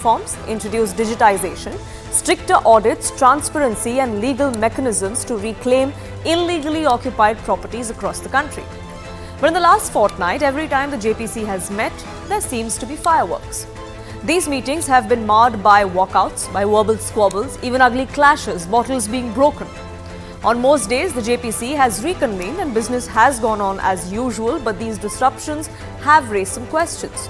reforms, introduce digitization, stricter audits, transparency and legal mechanisms to reclaim illegally occupied properties across the country. But in the last fortnight, every time the JPC has met, there seems to be fireworks. These meetings have been marred by walkouts, by verbal squabbles, even ugly clashes, bottles being broken. On most days, the JPC has reconvened and business has gone on as usual, but these disruptions have raised some questions.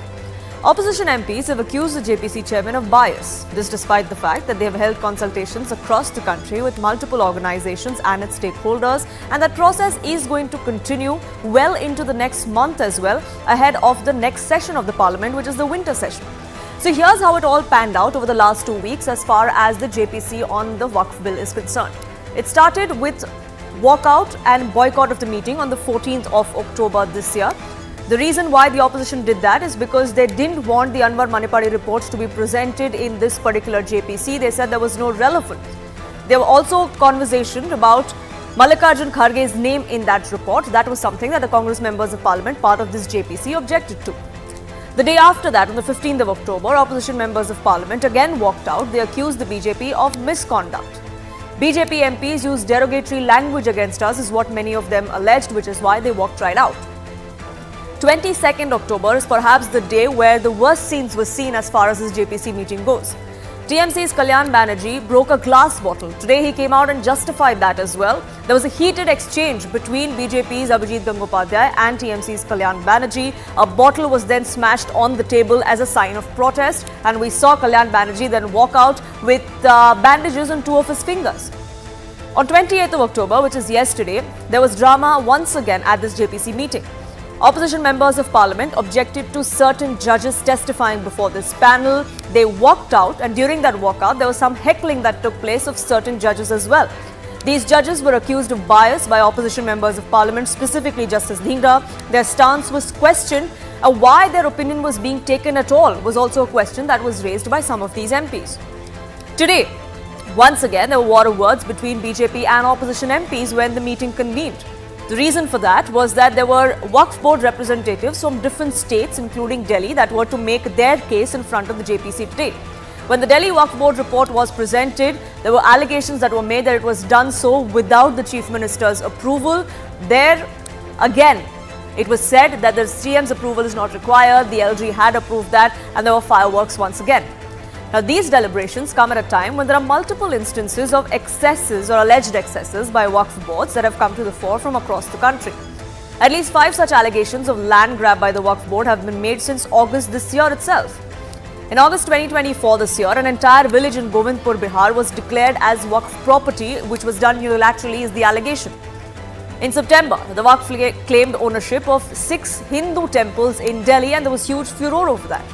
Opposition MPs have accused the JPC chairman of bias. This despite the fact that they have held consultations across the country with multiple organizations and its stakeholders, and that process is going to continue well into the next month as well, ahead of the next session of the parliament, which is the winter session. So here's how it all panned out over the last 2 weeks as far as the JPC on the Waqf bill is concerned. It started with walkout and boycott of the meeting on the 14th of October this year. The reason why the opposition did that is because they didn't want the Anwar Manipari reports to be presented in this particular JPC. They said there was no relevance. There were also conversations about Mallikarjun Kharge's name in that report. That was something that the Congress members of parliament, part of this JPC, objected to. The day after that, on the 15th of October, opposition members of parliament again walked out. They accused the BJP of misconduct. BJP MPs used derogatory language against us is what many of them alleged, which is why they walked right out. 22nd October is perhaps the day where the worst scenes were seen as far as this JPC meeting goes. TMC's Kalyan Banerjee broke a glass bottle. Today he came out and justified that as well. There was a heated exchange between BJP's Abhijit Gangopadhyay and TMC's Kalyan Banerjee. A bottle was then smashed on the table as a sign of protest, and we saw Kalyan Banerjee then walk out with bandages on 2 of his fingers. On 28th of October, which is yesterday, there was drama once again at this JPC meeting. Opposition members of parliament objected to certain judges testifying before this panel. They walked out, and during that walkout, there was some heckling that took place of certain judges as well. These judges were accused of bias by opposition members of parliament, specifically Justice Dhingra. Their stance was questioned. Why their opinion was being taken at all was also a question that was raised by some of these MPs. Today, once again, there were war of words between BJP and opposition MPs when the meeting convened. The reason for that was that there were Waqf Board representatives from different states, including Delhi, that were to make their case in front of the JPC today. When the Delhi Waqf Board report was presented, there were allegations that were made that it was done so without the Chief Minister's approval. There, again, it was said that the CM's approval is not required. The LG had approved that, and there were fireworks once again. Now, these deliberations come at a time when there are multiple instances of excesses or alleged excesses by Waqf boards that have come to the fore from across the country. At least 5 such allegations of land grab by the Waqf board have been made since August this year itself. In August 2024 this year, an entire village in Govindpur, Bihar was declared as Waqf property, which was done unilaterally is the allegation. In September, the Waqf claimed ownership of 6 Hindu temples in Delhi, and there was huge furor over that.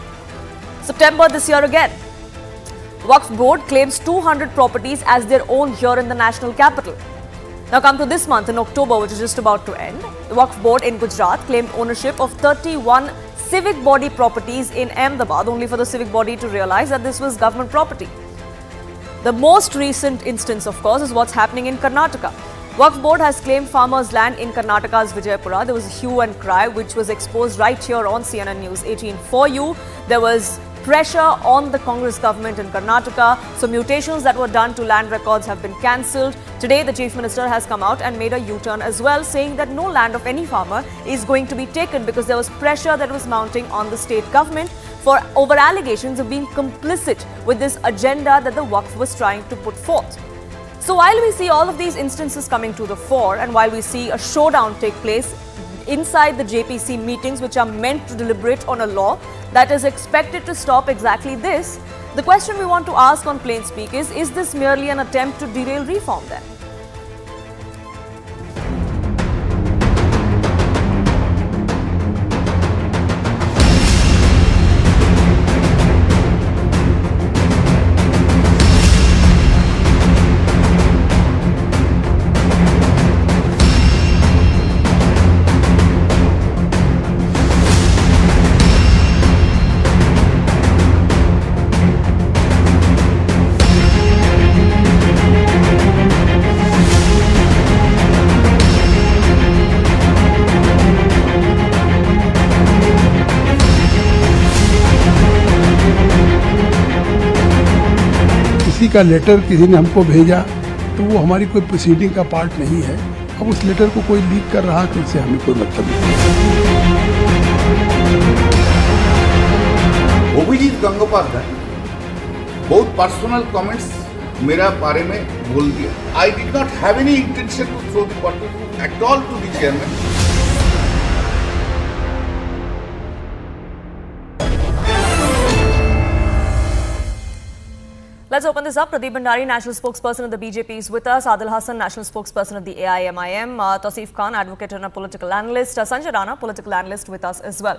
September this year again, Waqf Board claims 200 properties as their own here in the national capital. Now come to this month in October, which is just about to end. The Waqf Board in Gujarat claimed ownership of 31 civic body properties in Ahmedabad, only for the civic body to realize that this was government property. The most recent instance, of course, is what's happening in Karnataka. Waqf Board has claimed farmers' land in Karnataka's Vijayapura. There was a hue and cry which was exposed right here on CNN News 18 for you. There was pressure on the Congress government in Karnataka. So mutations that were done to land records have been cancelled. Today, the Chief Minister has come out and made a U-turn as well, saying that no land of any farmer is going to be taken because there was pressure that was mounting on the state government for over allegations of being complicit with this agenda that the Waqf was trying to put forth. So while we see all of these instances coming to the fore, and while we see a showdown take place inside the JPC meetings, which are meant to deliberate on a law that is expected to stop exactly this, the question we want to ask on Plain Speak is this merely an attempt to derail reform then? किसी का letter किसी ने हमको भेजा तो वो हमारी कोई प्रोसीडिंग का पार्ट नहीं है। अब उस लेटर को कोई लीक कर रहा तो उससे हमें कोई मतलब नहीं। अभिजीत गंगोपाध्याय बहुत पर्सनल कमेंट्स मेरा बारे में बोल दिया। I did not have any intention to throw the bottle at all to the chairman. Let's open this up. Pradeep Bhandari, national spokesperson of the BJP, is with us. Adil Hassan, national spokesperson of the AIMIM. Tausif Khan, advocate and a political analyst. Sanjay Rana, political analyst, with us as well.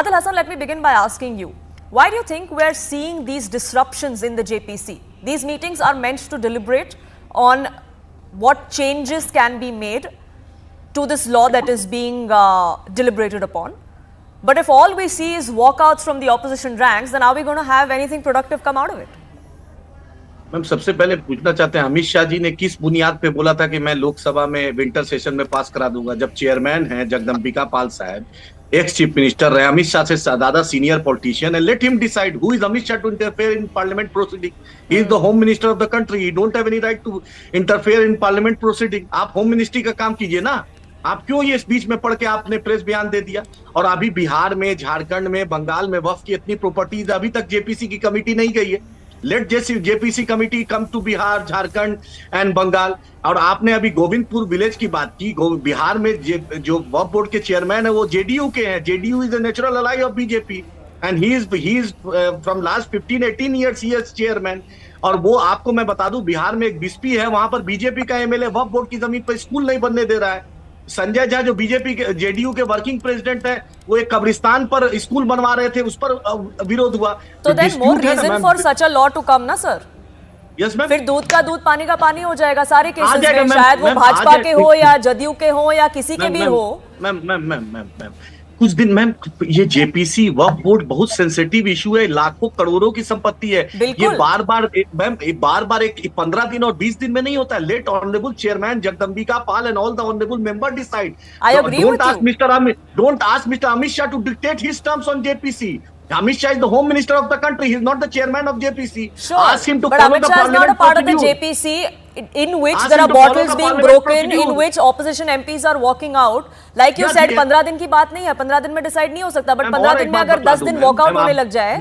Adil Hassan, let me begin by asking you, why do you think we're seeing these disruptions in the JPC? These meetings are meant to deliberate on what changes can be made to this law that is being deliberated upon. But if all we see is walkouts from the opposition ranks, then are we going to have anything productive come out of it? Ma'am, सबसे पहले पूछना चाहते हैं, अमित शाह जी ने किस बुनियाद पे बोला था कि मैं लोकसभा में विंटर सेशन में पास करा दूंगा, जब चेयरमैन हैं जगदम्बिका पाल साहब, एक्स चीफ मिनिस्टर रहे, अमित शाह से ज्यादा सीनियर पॉलिटिशियन है। Let him decide who is Amit Shah to interfere in parliament proceeding. He is the home minister of the country, he don't have any right to interfere in parliament proceeding. आप home ministry का काम कीजिए ना, आप क्यों ये इस बीच में पढ़ के आपने प्रेस बयान दे दिया? और अभी बिहार में, झारखंड में, बंगाल में वक्फ की इतनी प्रॉपर्टीज अभी तक जेपीसी की कमेटी नहीं गई है। Let JPC committee come to Bihar, Jharkhand and Bengal. और आपने अभी गोविंदपुर विलेज की बात की। बिहार में जो वक्फ बोर्ड के चेयरमैन है वो जेडीयू के हैं। JDU is the natural ally of BJP and he is from last 15-18 years he is chairman. और वो आपको मैं बता दूं, बिहार में एक बिस्पी है, वहां पर बीजेपी का एमएलए वक्फ बोर्ड की जमीन पर स्कूल नहीं बनने दे रहा है। संजय झा जो बीजेपी के जेडीयू के वर्किंग प्रेसिडेंट है, वो एक कब्रिस्तान पर स्कूल बनवा रहे थे, उस पर विरोध हुआ। तो then more reason for such a law to come ना सर। यस मैम, फिर दूध का दूध पानी का पानी हो जाएगा सारे केसेस में, शायद वो भाजपा के हो या जदयू के हो या किसी के भी हो। मैम कुछ दिन मैम, ये जेपीसी वक्फ बोर्ड बहुत सेंसिटिव इशू है, लाखों करोड़ों की संपत्ति है। ये बार बार एक 15 दिन और 20 दिन में नहीं होता है। Let honourable chairman Jagdambika Pal and all the honourable member decide. Don't ask mister Amit Shah to dictate his terms on JPC. Amit Shah is the home minister of the country. He is not the chairman of JPC. Sure, ask him to but follow Amit the Shah is not a parliament part of the procedure. JPC in which Ask there him are to follow bottles the being parliament broken, procedure. in which opposition MPs are walking out. Like you said, 15 दिन की बात नहीं है, 15 दिन में decide नहीं हो सकता, बट 15 दिन में अगर 10 दिन वॉकआउट होने लग जाए।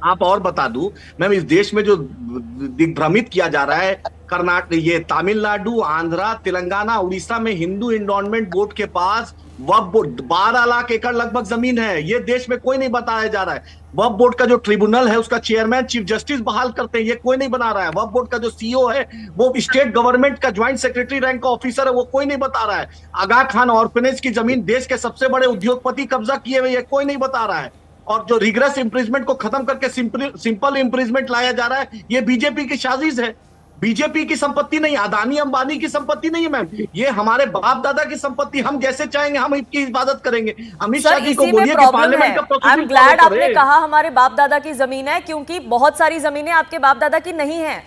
आप और बता दूं मैम, इस देश में जो दिग्भ्रमित किया जा रहा है, कर्नाटक, ये तमिलनाडु, आंध्रा, तेलंगाना, उड़ीसा में हिंदू एंडोमेंट बोर्ड के पास वक्फ बोर्ड 12 लाख एकड़ लगभग जमीन है। ये देश में कोई नहीं बताया जा रहा है। वक्फ बोर्ड का जो ट्रिब्यूनल है, उसका चेयरमैन चीफ जस्टिस बहाल करते हैं, ये कोई नहीं बना रहा है। वक्फ बोर्ड का जो सीईओ है, वो स्टेट गवर्नमेंट का ज्वाइंट सेक्रेटरी रैंक का ऑफिसर है, वो कोई नहीं बता रहा है। आगा खान ऑर्फनेज की जमीन देश के सबसे बड़े उद्योगपति कब्जा किए हुए, ये कोई नहीं बता रहा है। और जो रिग्रेस इम्प्रिजमेंट को खत्म करके सिंपल इम्प्रिजमेंट लाया जा रहा है, ये बीजेपी की साजिश है। बीजेपी की संपत्ति नहीं, अदानी अंबानी की संपत्ति नहीं है मैम, ये हमारे बाप दादा की संपत्ति। हम जैसे चाहेंगे हम इसकी इबादत करेंगे। अमित शाह जी को बोलिए कि पार्लियामेंट का प्रोसीजर। आई एम ग्लैड आपने कहा हमारे बाप दादा की जमीन है, क्योंकि बहुत सारी जमीनें आपके बाप दादा की नहीं है।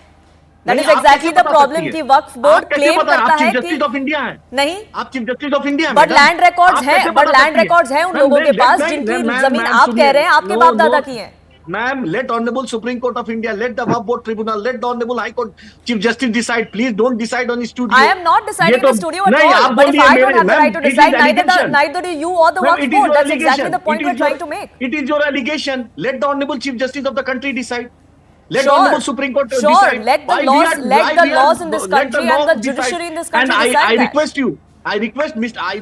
That is exactly the problem कि वक्फ बोर्ड क्लेम करता है कि चीफ जस्टिस ऑफ इंडिया है। नहीं, आप chief justice of India, but land records है उन लोगों के पास जिनकी जमीन आप कह रहे हैं आपके बाप दादा की है। Ma'am, let honourable supreme court of India, let the waqf board tribunal, let the honourable high court chief justice decide. Please don't decide on studio. I am not deciding the studio at all, but if I don't have the right to decide, neither do you or the waqf board. That's exactly the point we're trying to make. It is your allegation. Let the honorable chief justice of the country decide. Let the honorable Supreme Court decide. Sure, let the laws in this country and the judiciary in this country decide that. I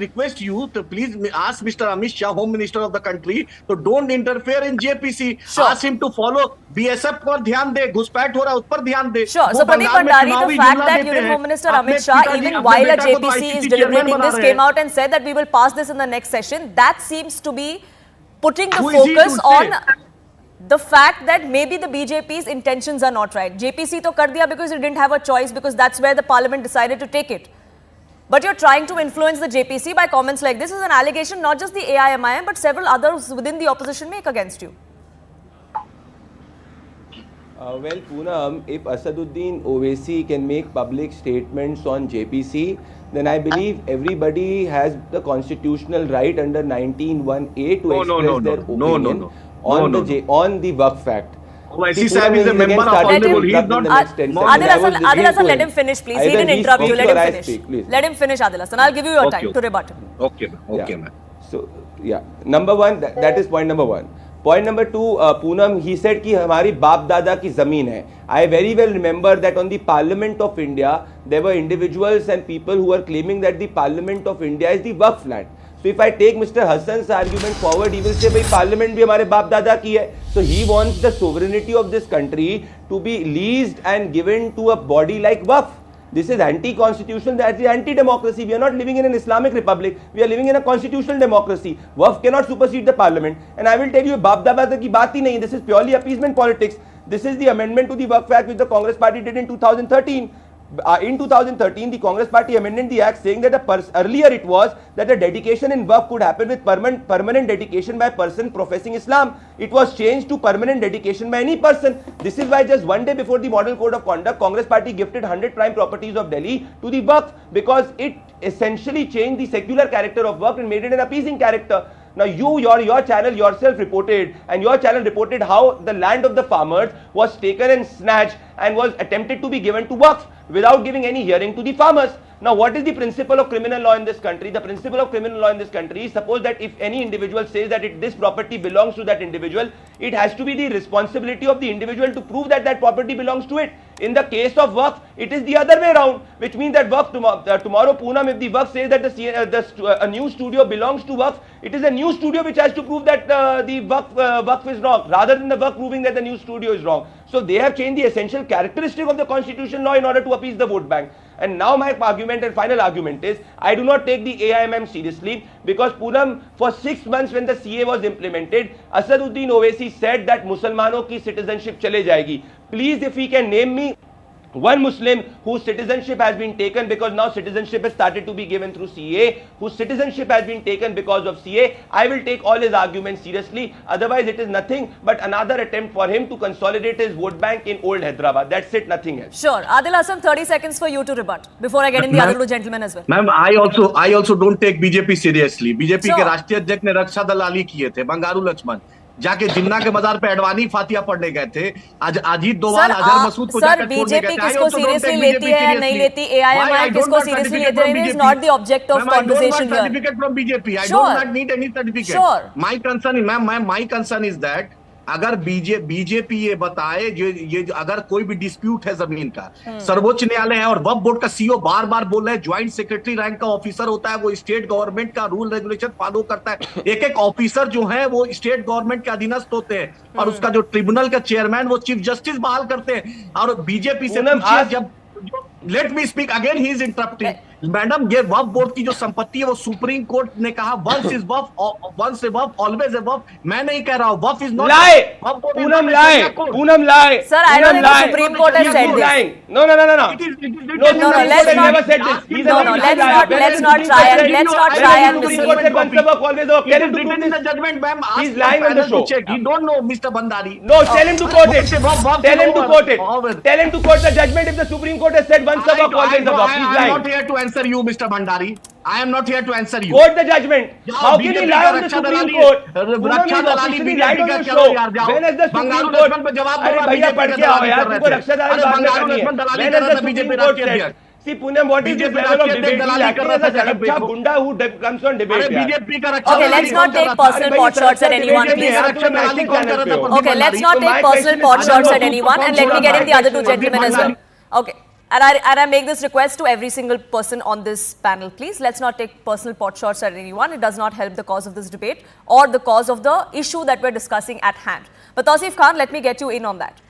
request you to please ask Mr. Amit Shah, Home Minister of the country, to don't interfere in JPC. Sure. Ask him to follow BSF पर ध्यान दे, घुसपैठ हो रहा है उस पर ध्यान दे। Sure. So Pradeep Bhandari, the fact that Union Home Minister Amit Shah, even while a JPC is deliberating this, came out and said that we will pass this in the next session, that seems to be putting the focus on the fact that maybe the BJP's intentions are not right. JPC to kar diya because it didn't have a choice, because that's where the parliament decided to take it. But you're trying to influence the JPC by comments like this. Is an allegation not just the AIMIM but several others within the opposition make against you. Well, Poonam, if Asaduddin Owaisi can make public statements on JPC, then I believe everybody has the constitutional right under 19(1)(a) to express their opinion on the Waqf Act. Owaisi Sahib is a member of Honorable. He is not. Adil Hassan, let him finish, please. He didn't interrupt you. Let him finish. Please. Let him finish, Adil Hassan. I'll give you your time to rebut him. Okay, ma'am. So, yeah. Number one, that is point number one. Point number two, Poonam, he said कि हमारी बाप दादा की ज़मीन है. I very well remember that on the Parliament of India, there were individuals and people who were claiming that the Parliament of India is the Waqf land. So if I take Mr. Hassan's argument forward, he will say, भाई Parliament भी हमारे बाप दादा की है. So he wants the sovereignty of this country to be leased and given to a body like Waqf. This is anti-constitutional, that is anti-democracy. We are not living in an Islamic republic. We are living in a constitutional democracy. Waqf cannot supersede the parliament. And I will tell you, Baap Dada ki baat hi nahi. This is purely appeasement politics. This is the amendment to the Waqf Act which the Congress party did in 2013. In 2013, the Congress party amended the act saying that earlier it was that a dedication in Waqf could happen with permanent dedication by a person professing Islam. It was changed to permanent dedication by any person. This is why just one day before the Model Code of Conduct, Congress party gifted 100 prime properties of Delhi to the Waqf because it essentially changed the secular character of Waqf and made it an appeasing character. Now your channel yourself reported, and your channel reported how the land of the farmers was taken and snatched and was attempted to be given to Waqf without giving any hearing to the farmers. Now what is the principle of criminal law in this country? The principle of criminal law in this country is, suppose that if any individual says that this property belongs to that individual, it has to be the responsibility of the individual to prove that that property belongs to it. In the case of Waqf, it is the other way around, which means that Waqf tomorrow Poonam, if the Waqf says that a new studio belongs to Waqf, it is a new studio which has to prove that the Waqf is wrong, rather than the Waqf proving that the new studio is wrong. So they have changed the essential characteristic of the constitutional law in order to appease the vote bank. And now my argument and final argument is, I do not take the AIMM seriously because Poonam, for 6 months when the CA was implemented, Asaduddin Owaisi said that Musalmanon ki citizenship chale jayegi. Please, if he can name me one Muslim whose citizenship has been taken, because now citizenship has started to be given through CA, whose citizenship has been taken because of CA, I will take all his arguments seriously. Otherwise, it is nothing but another attempt for him to consolidate his vote bank in old Hyderabad. That's it, nothing else. Sure. Adil Hassan, 30 seconds for you to rebut before I get in the other two gentlemen as well. Ma'am, I also don't take BJP seriously. BJP के राष्ट्रीय अध्यक्ष ने रक्षा दलाली किए थे, बंगारू लक्ष्मण जाके जिन्ना के मजार पे एडवानी फातिया पढ़ने गए थे. आज अजीत डोभाल अजहर मसूद को जाकर छोड़ने गए थे. किसको सीरियसली लेती है नहीं लेती, AIMM किसको सीरियसली लेते हैं, is not the object of conversation here. I don't want certificate from BJP. I do not need any certificate. Sure. My concern is that अगर बीजेपी ये बताए ये अगर कोई भी डिस्प्यूट है जमीन का, सर्वोच्च न्यायालय है और वक्फ बोर्ड का सीईओ बार बार बोल रहे हैं ज्वाइंट सेक्रेटरी रैंक का ऑफिसर होता है, वो स्टेट गवर्नमेंट का रूल रेगुलेशन फॉलो करता है. एक ऑफिसर जो है वो स्टेट गवर्नमेंट के अधीनस्थ होते हैं और उसका जो ट्रिब्यूनल का चेयरमैन वो चीफ जस्टिस बहाल करते हैं. और बीजेपी से जब let me speak again, he is interrupting. Madam, ये वक्फ बोर्ड की जो संपत्ति है वो सुप्रीम कोर्ट ने कहा वंस इज वक्फ, once a Waqf always a वक्फ. मैं नहीं कह रहा हूं वक्फ is not lie. Poonam lie. Sir, I don't think the Supreme Court has said this. No. Let's not try and He's lying on the show. You don't know Mr. Bandari. No, tell him to quote it. Tell him to quote it. Tell him to quote the judgment if the Supreme Court has said once a waqf, always a waqf. He's I am lying. not here to answer you, Mr. Bandari. I am not here to answer you. Quote the judgment. How can he lie on the Supreme Court? रक्षा दलाली BJP का चलो यार जाओ. When has the Supreme Court? अरे भैया पढ़ के आओ यार, तुमको रक्षा दलाली बात करनी है. When has the Supreme Court said? See, Poonam, what is this level of debate? He's acting as a Sarabcha Gunda who comes on debate. Okay, let's not take personal pot shots at anyone, please. Okay, let's not take personal pot shots at anyone, and let me get in the other two gentlemen as well. Okay. And I make this request to every single person on this panel, please. Let's not take personal pot shots at anyone. It does not help the cause of this debate or the cause of the issue that we're discussing at hand. But Tausif Khan, let me get you in on that.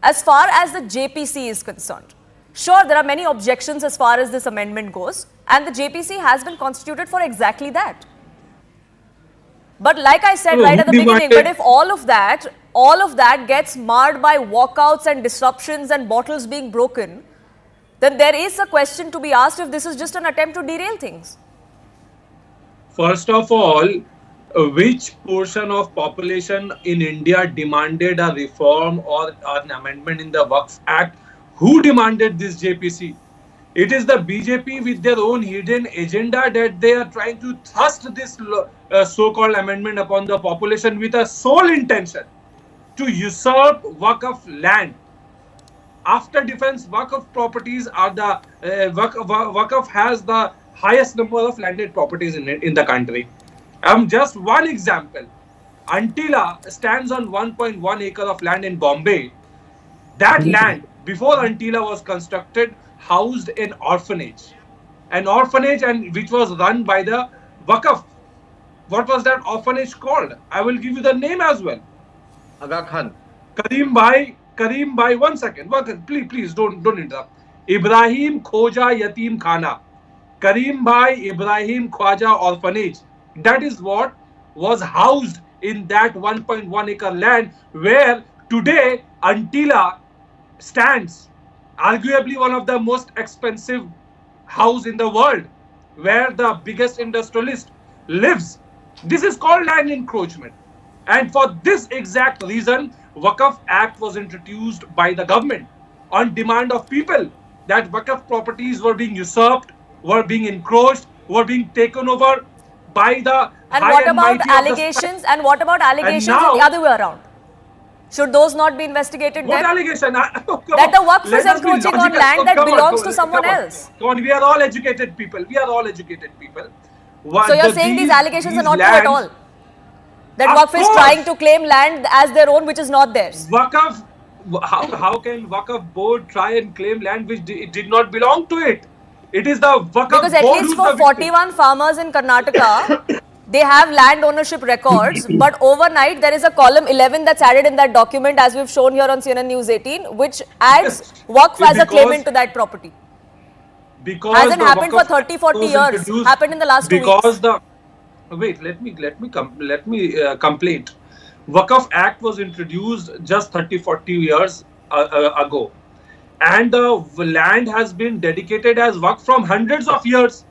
As far as the JPC is concerned, sure, there are many objections as far as this amendment goes, and the JPC has been constituted for exactly that. But like I said right at the beginning, but if all of that gets marred by walkouts and disruptions and bottles being broken, then there is a question to be asked if this is just an attempt to derail things. First of all, which portion of population in India demanded a reform or an amendment in the Waqf Act? Who demanded this JPC? It is the BJP with their own hidden agenda that they are trying to thrust this so-called amendment upon the population with a sole intention to usurp Waqf land. After defense, Waqf properties are the Waqf has the highest number of landed properties in the country. Just one example. Antila stands on 1.1 acre of land in Bombay. That land, before Antila was constructed, housed an orphanage and which was run by the Waqf. What was that orphanage called? I will give you the name as well. Aga Khan. Karim Bhai, 1 second. Please don't interrupt. Ibrahim Khoja Yatim Khana. Karim Bhai Ibrahim Khwaja Orphanage. That is what was housed in that 1.1 acre land where today Antila stands, arguably one of the most expensive house in the world, where the biggest industrialist lives. This is called land encroachment. And for this exact reason, Waqf Act was introduced by the government on demand of people, that Waqf properties were being usurped, were being encroached, were being taken over by the And what about allegations? And what about allegations in the other way around? Should those not be investigated? What allegation? That the Waqf is encroaching on land that belongs to someone else. Come on, we are all educated people. So you're saying these allegations are not true at all? That Waqf is trying to claim land as their own, which is not theirs. Waqf, how can Waqf Board try and claim land which did not belong to it? It is the Waqf Board. Because at least for 41 farmers in Karnataka, they have land ownership records, but overnight there is a column 11 that's added in that document, as we've shown here on CNN News 18, which adds Waqf as a claimant to that property. Because hasn't happened for 30-40 years. Happened in the last 2 weeks. Wait, let me complain. Waqf Act was introduced just 30-40 years ago, and the land has been dedicated as Waqf from hundreds of years.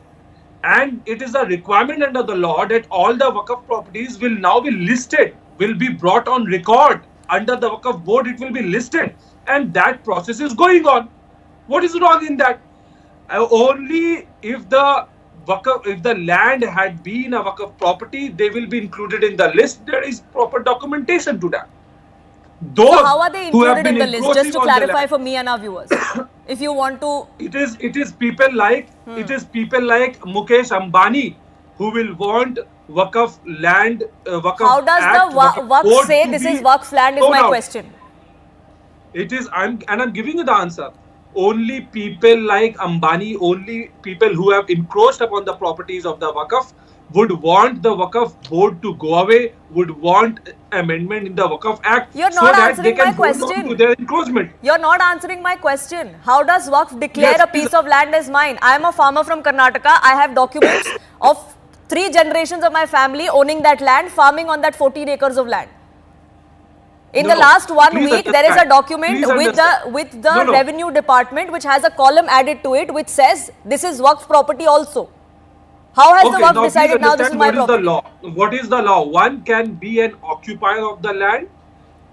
And it is a requirement under the law that all the Waqf properties will now be listed, will be brought on record under the Waqf Board. It will be listed, and that process is going on. What is wrong in that? Only if the land had been a Waqf property, they will be included in the list. There is proper documentation to that. So how are they included in the list? Just to clarify for me and our viewers, if you want to, it is people like Mukesh Ambani who will want Waqf land. How does the Waqf say this is Waqf land? Is my question. It is. I'm giving you the answer. Only people like Ambani, only people who have encroached upon the properties of the Waqf would want the Waqf Board to go away, would want amendment in the Waqf Act. You're not answering my question. To their encroachment. You're not answering my question. How does Waqf declare a piece of land as mine? I am a farmer from Karnataka. I have documents of 3 generations of my family owning that land, farming on that 14 acres of land. In the last 1 week, there is a document with the Revenue Department which has a column added to it which says this is Waqf property also. How has the Waqf decided now this is my property? What is the law? One can be an occupier of the land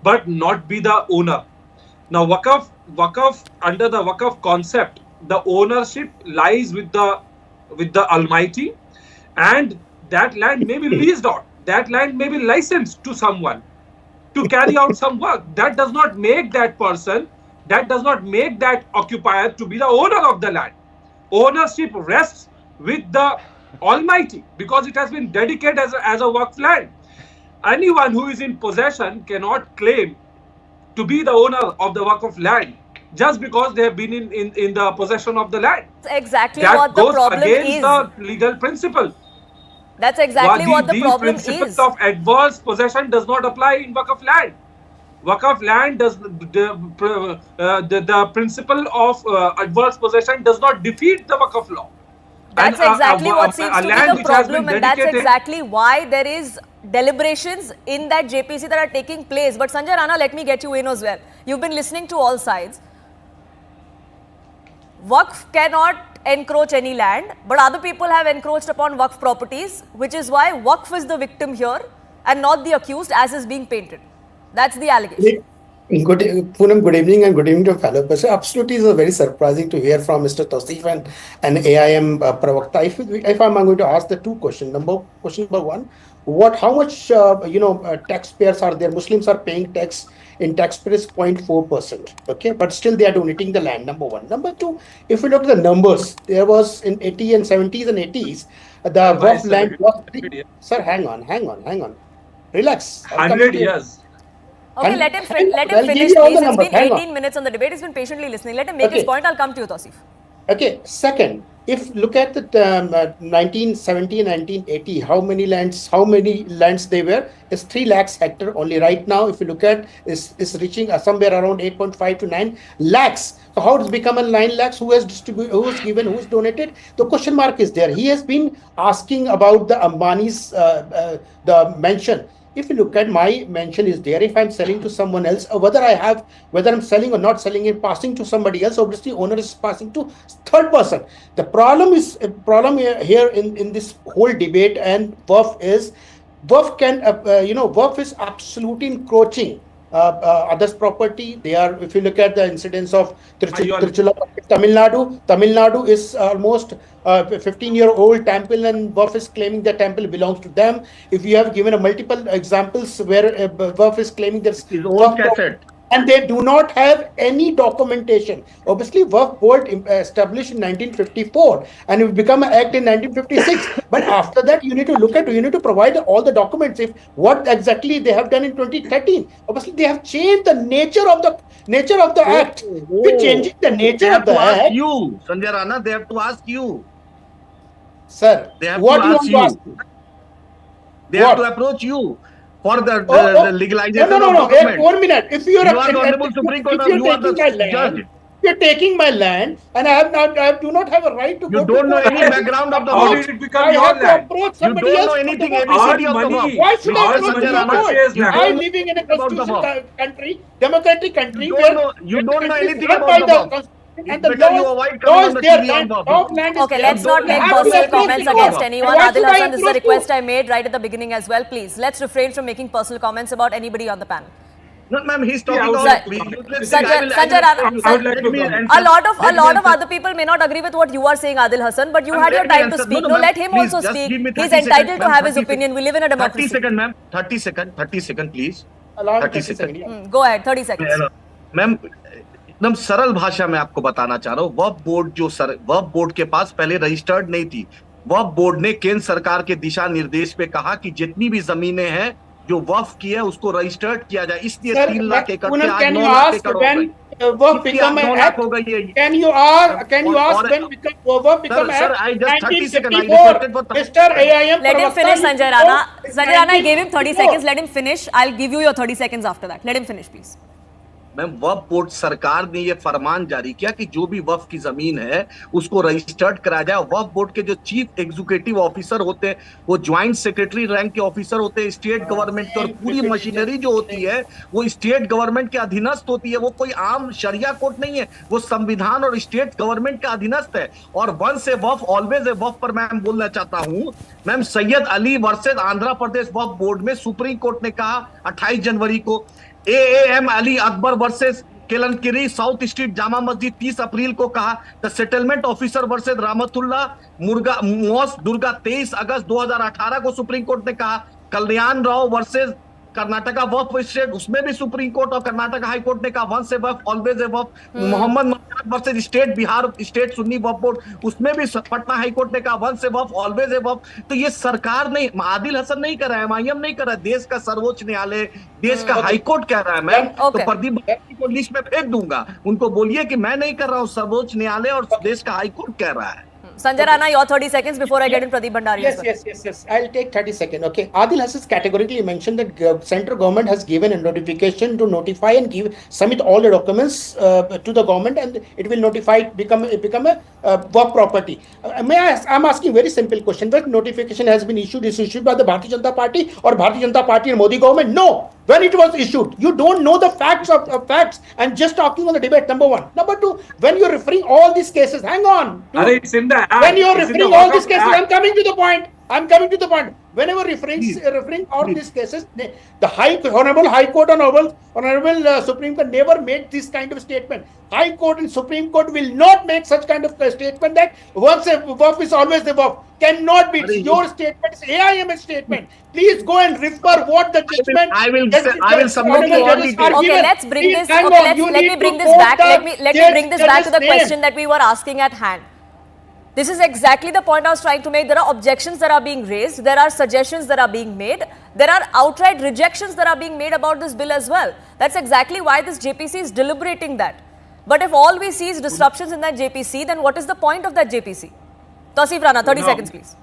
but not be the owner. Now Waqf under the Waqf concept, the ownership lies with the Almighty, and that land may be leased out. That land may be licensed to someone to carry out some work. That does not make that person, that does not make that occupier to be the owner of the land. Ownership rests with the Almighty because it has been dedicated as a Waqf land. Anyone who is in possession cannot claim to be the owner of the Waqf land just because they have been in the possession of the land. That's exactly what the problem is. That goes against the legal principle. That's exactly what the problem is. The principle of adverse possession does not apply in Waqf land. Waqf land does the principle of adverse possession does not defeat the Waqf law. That's exactly what seems to be the problem, and that's exactly why there is deliberations in that JPC that are taking place. But Sanjay Rana, let me get you in as well. You've been listening to all sides. Waqf cannot encroach any land, but other people have encroached upon Waqf properties, which is why Waqf is the victim here and not the accused as is being painted. That's the allegation. Poonam, good evening and good evening to fellow person. Absolutely, is very surprising to hear from Mr. Tausif and AIM Pravakta. If I'm going to ask the 2 questions. Question number 1, how much taxpayers are there? Muslims are paying tax in taxpayers 0.4%. Okay, but still they are donating the land. Number one. Number two, if we look at the numbers, there was in 80s and 70s and 80s, the Waqf land was. Sir, hang on. Relax. 100 years. Okay, let him finish, please. It's been 18 minutes on the debate. He's been patiently listening. Let him make his point. I'll come to you, Tausif. Okay, second, if look at the 1970 and 1980, how many lands they were? It's 3 lakhs hectare only. Right now, if you look at, is reaching somewhere around 8.5 to 9 lakhs. So how it's become a 9 lakhs? Who has distributed? Who has given? Who has donated? The question mark is there. He has been asking about the Ambani's the mention. If you look at my mention is there, if I'm selling to someone else, or whether I'm selling or not selling and passing to somebody else, obviously owner is passing to third person. The problem here in this whole debate and Waqf is Waqf is absolutely encroaching others' property. They are, if you look at the incidents of Tiruchula, Tamil Nadu is almost 15-year-old temple, and Waqf is claiming the temple belongs to them. If you have given a multiple examples where Waqf is claiming there's his own cassette, and they do not have any documentation. Obviously, Waqf Board established in 1954 and it became an act in 1956. But after that, you need to provide all the documents. If what exactly they have done in 2013, obviously they have changed the nature of the act. With changing the nature of the act, you, Sanjay Rana, they have to ask you, sir. What do you want to ask? They have to approach you for the legalization of document. 1 minute. If you are the Honorable Supreme Court, you are the judge. You're taking my land, and I do not have a right to. You don't know any background of the How did it become your land? You don't know anything ABCD of the Waqf. Why should I approach your board? I'm living in a constitutional country, democratic country. You don't know anything about the Waqf. And the law is there. Okay, let's not make personal comments against anyone. Adil Hassan, this is a request I made right at the beginning as well. Please, let's refrain from making personal comments about anybody on the panel. No, ma'am, he's talking about Sanjay Rana. A lot of other people may not agree with what you are saying, Adil Hassan, but you had your time to speak. No, let him also speak. He's entitled to have his opinion. We live in a democracy. 30 seconds, ma'am. 30 seconds, please. 30 seconds. Go ahead, 30 seconds. Ma'am, एकदम सरल भाषा में आपको बताना चाह रहा हूँ, वक्फ board के पास पहले रजिस्टर्ड नहीं थी। वक्फ बोर्ड ने केंद्र सरकार के दिशा निर्देश पे कहा कि जितनी भी जमीनें हैं जो वक्फ की है उसको रजिस्टर्ड किया जाए, इसलिए 3 लाख एकड़ से आज 9 लाख एकड़ हो गई। Waqf become an act. Can you ask when Waqf become an act? 1954. Mr. AIM. Let him finish, Sanjay Rana. Sanjay Rana, I gave him 30 seconds. Let him finish. I'll give you your 30 seconds after that. Let him finish, please. Ma'am, Waqf board सरकार ने ये फरमान जारी किया कि जो भी वक्फ की जमीन है उसको रजिस्टर्ड कराया जाए। वक्फ बोर्ड के जो चीफ एग्जीक्यूटिव ऑफिसर होते हैं वो ज्वाइंट सेक्रेटरी रैंक के ऑफिसर होते हैं। स्टेट गवर्नमेंट की और पूरी मशीनरी जो होती है वो स्टेट गवर्नमेंट के अधीनस्थ होती है। वो कोई आम शरिया कोर्ट नहीं है, वो संविधान और स्टेट गवर्नमेंट का अधीनस्थ है। और once a Waqf always a वक्फ पर मैं बोलना चाहता हूं मैम, सैयद अली वर्सेस आंध्र प्रदेश वक्फ बोर्ड में सुप्रीम कोर्ट ने कहा 28 जनवरी को, AAM अली अकबर वर्सेस केलनकिरी साउथ स्ट्रीट जामा मस्जिद 30 अप्रैल को कहा, the settlement officer versus Rahmatullah मोस दुर्गा 23 अगस्त 2018 को सुप्रीम कोर्ट ने कहा, कल्याण राव वर्सेस कर्नाटका वक्फ स्टेट उसमें भी सुप्रीम कोर्ट और कर्नाटका हाई कोर्ट ने कहा once a Waqf always a waqf. Mohammad Mumtaz versus state Bihar state Sunni waqf board उसमें भी पटना हाई कोर्ट ने कहा once a Waqf always a वक्फ। तो ये सरकार नहीं, आदिल हसन नहीं कर रहा है, MIM नहीं कर रहा है, देश का सर्वोच्च न्यायालय, देश का हाई कोर्ट कह रहा है। मैम तो प्रदीप को लिस्ट में फेंक दूंगा, उनको बोलिए कि मैं नहीं कर रहा हूँ, सर्वोच्च न्यायालय और देश का हाई कोर्ट कह रहा है। Sanjay Rana, your 30 seconds before I get in Pradeep Bhandari. Yes. I'll take 30 seconds. Okay. Adil has categorically mentioned that central government has given a notification to notify and submit all the documents to the government, and it will become a work property. I'm asking very simple question. What notification has been issued? Is issued by the Bharatiya Janata Party or Bharatiya Janata Party and Modi government? No. When it was issued, you don't know the facts of facts and just talking on the debate. Number one. Number two, when you're referring all these cases, hang on. It's in the act. When you're referring all these cases, I'm coming to the point. I'm coming to the point. Whenever referring out these cases, the Honorable High Court and Honorable Supreme Court never made this kind of statement. High Court and Supreme Court will not make such kind of statement that Waqf is always the Waqf. Cannot be. It's your statement. It's AIM's statement. Please go and refer what the judgment. I will submit Okay, let's bring this. Okay, let me bring this back. Let me bring this back to the question that we were asking at hand. This is exactly the point I was trying to make. There are objections that are being raised. There are suggestions that are being made. There are outright rejections that are being made about this bill as well. That's exactly why this JPC is deliberating that. But if all we see is disruptions in that JPC, then what is the point of that JPC? Tausif Rana, 30 seconds please.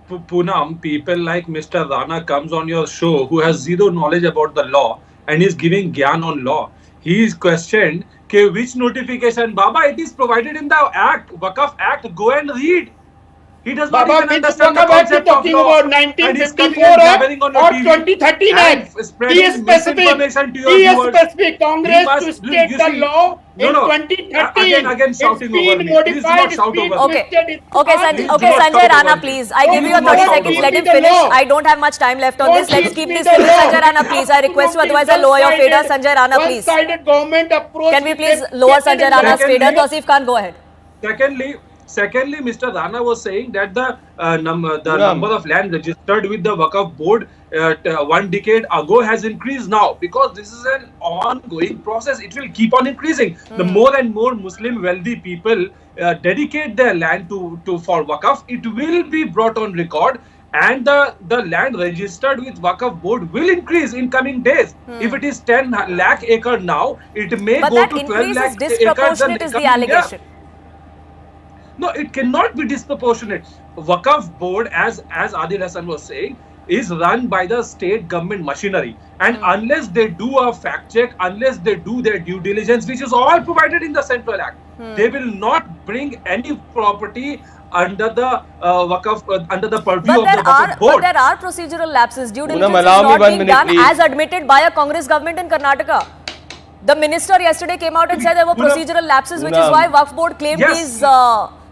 Poonam, people like Mr. Rana comes on your show who has zero knowledge about the law and is giving gyan on law. He is questioned, which notification? Baba, it is provided in the Act, Waqf Act. Go and read. He does not even understand the concept of law. About 1954 Act or 2013 Act. He is specific. Congress to state the law in 2013. Again shouting over me. Please do not shout over me. Okay, Sanjay Rana, please. I give you 30 seconds. Let him finish. I don't have much time left on this. Let's keep this to Sanjay Rana, please. I request you, otherwise I'll lower your fader. Sanjay Rana, please. Can we please lower Sanjay Rana's fader? Tausif Khan, go ahead. Secondly, Mr. Rana was saying that the number of land registered with the Waqf Board 1 decade ago has increased now, because this is an ongoing process. It will keep on increasing. The more and more Muslim wealthy people dedicate their land for Waqf, it will be brought on record, and the land registered with Waqf Board will increase in coming days. If it is 10 lakh acre now, it may go to 12 lakh acres. But that increase is disproportionate is the allegation. No, it cannot be disproportionate. Waqf Board, as Adil Hassan was saying, is run by the state government machinery. And unless they do a fact check, unless they do their due diligence, which is all provided in the Central Act, they will not bring any property under the under the purview of the Waqf Board. But there are procedural lapses. Due diligence is not being done as admitted by a Congress government in Karnataka. The minister yesterday came out and said there were procedural lapses, which is why Waqf Board claimed these.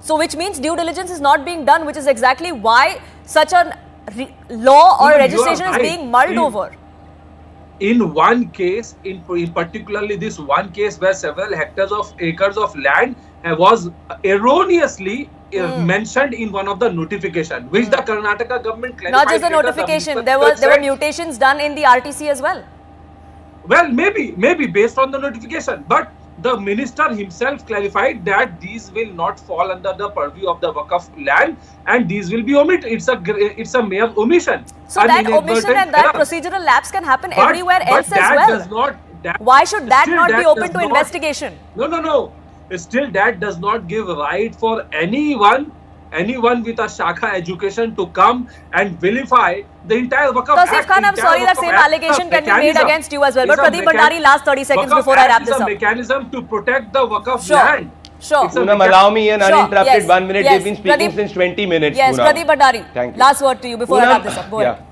So which means due diligence is not being done, which is exactly why such a law or registration is being mulled over. In one case, in particularly this one case where several acres of land was erroneously mentioned in one of the notification, which the Karnataka government clarified. Not just the notification, there were mutations done in the RTC as well. Well, maybe based on the notification, but the minister himself clarified that these will not fall under the purview of the Waqf land, and these will be omitted. It's a mere omission. So that omission and that procedural lapse can happen everywhere else as well. Why should that not be open to investigation? No. Still, that does not give right for anyone with a Shakha education to come and vilify the entire Waqf Act. Tausif Khan, I'm sorry, that same allegation can be made against you as well. But Pradeep Bhandari, last 30 seconds before I wrap this up. It's a mechanism to protect the Waqf land. Sure. Poonam, allow me an uninterrupted 1 minute. They've been speaking since 20 minutes. Yes, Pradeep Bhandari. Thank you. Last word to you before I wrap this up. Go ahead.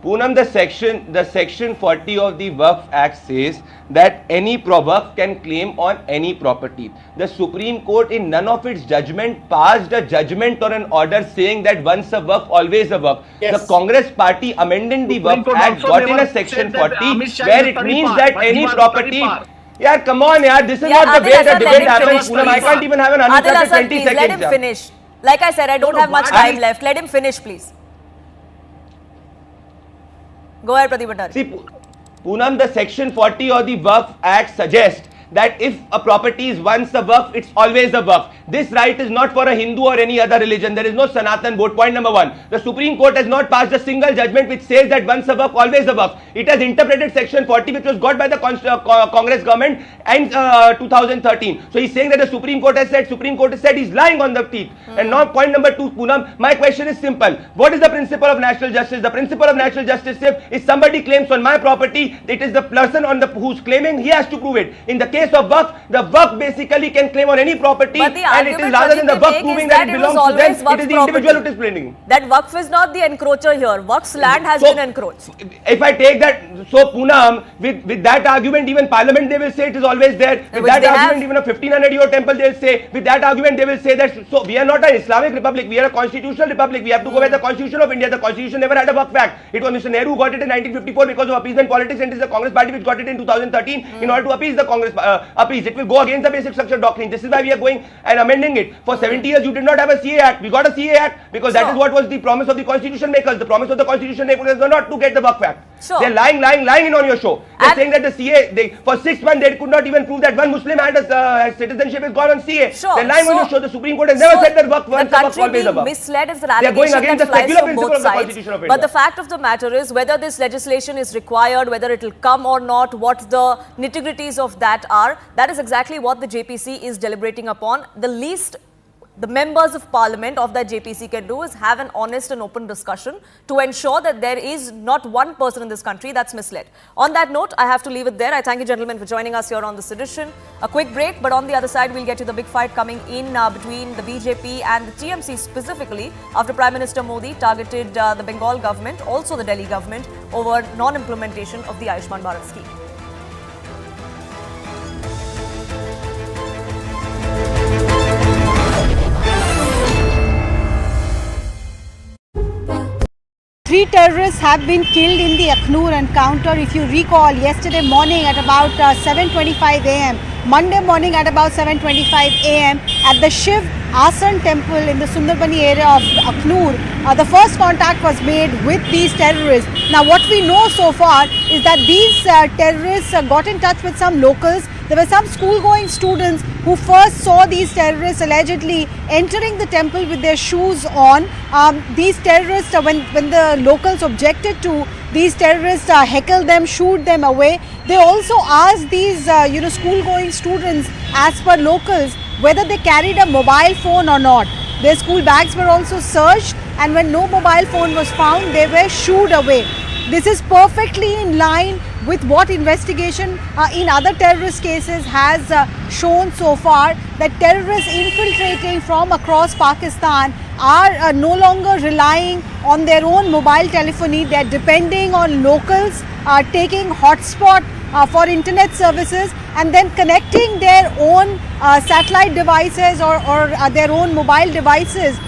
Poonam, the section 40 of the Waqf Act says that any Waqf can claim on any property. The Supreme Court in none of its judgment passed a judgment or an order saying that once a Waqf, always a Waqf. Yes. The Congress party amending the Waqf Act got in a section 40 where it means that any property... Yeah, come on, this is not the way the debate happens. Poonam, I can't even have an uninterrupted 20 seconds. Let him finish. Like I said, I don't have much time left. Let him finish, please. Go ahead, Pradeep Bhandari. See, Poonam, the section 40 of the Waqf Act suggests that if a property is once a Waqf, it's always a Waqf. This right is not for a Hindu or any other religion. There is no Sanatan board. Point number 1. The Supreme Court has not passed a single judgment which says that once a Waqf, always a Waqf. It has interpreted section 40, which was got by the Congress government in 2013. So he's saying that the Supreme Court has said he's lying on the teeth. And now point number 2, Poonam, my question is simple. What is the principle of natural justice? The principle of natural justice is if somebody claims on my property, it is the person who's claiming, he has to prove it. In the case case of Waqf, the Waqf basically can claim on any property, and it is rather than the Waqf proving that it belongs to them, it is the individual who is claiming. That Waqf is not the encroacher here. Waqf's land has been encroached. If I take that, so Poonam, with that argument, even Parliament they will say it is always there. With that argument, even a 1500-year temple they will say. With that argument, they will say that. So we are not an Islamic republic. We are a constitutional republic. We have to go by the Constitution of India. The Constitution never had a Waqf Act. It was Mr. Nehru who got it in 1954 because of appeasement politics, and it is the Congress party which got it in 2013 in order to appease the Congress. It will go against the basic structure doctrine. This is why we are going and amending it. For 70 years, you did not have a CA Act. We got a CA Act because that is what was the promise of the Constitution makers. The promise of the Constitution makers was not to get the Waqf Act. Sure. They're lying in on your show. They're saying that the CA, for 6 months, they could not even prove that one Muslim had a citizenship is gone on CA. Sure. They're lying on your show. The Supreme Court has never said that Waqf once, Waqf always above. Misled is an They're going allegation against that the flies secular from principle both of the sides. Constitution of India. But the fact of the matter is, whether this legislation is required, whether it will come or not, what the nitty-gritties of that are, that is exactly what the JPC is deliberating upon. The least the members of parliament of that JPC can do is have an honest and open discussion to ensure that there is not one person in this country that's misled. On that note, I have to leave it there. I thank you, gentlemen, for joining us here on this edition. A quick break, but on the other side, we'll get to the big fight coming in between the BJP and the TMC specifically after Prime Minister Modi targeted the Bengal government, also the Delhi government, over non-implementation of the Ayushman Bharat scheme. Three terrorists have been killed in the Akhnoor encounter. If you recall, yesterday morning at about 7:25 a.m., Monday morning at about 7:25 a.m. at the Shiv Asan temple in the Sundarbani area of Akhnoor, the first contact was made with these terrorists. Now what we know so far is that these terrorists got in touch with some locals. There were some school-going students who first saw these terrorists allegedly entering the temple with their shoes on. These terrorists, when the locals objected to, these terrorists heckled them, shooed them away. They also asked these school-going students, as per locals, whether they carried a mobile phone or not. Their school bags were also searched, and when no mobile phone was found, they were shooed away. This is perfectly in line with what investigation in other terrorist cases has shown so far, that terrorists infiltrating from across Pakistan are no longer relying on their own mobile telephony. They are depending on locals, taking hotspot for internet services, and then connecting their own satellite devices or their own mobile devices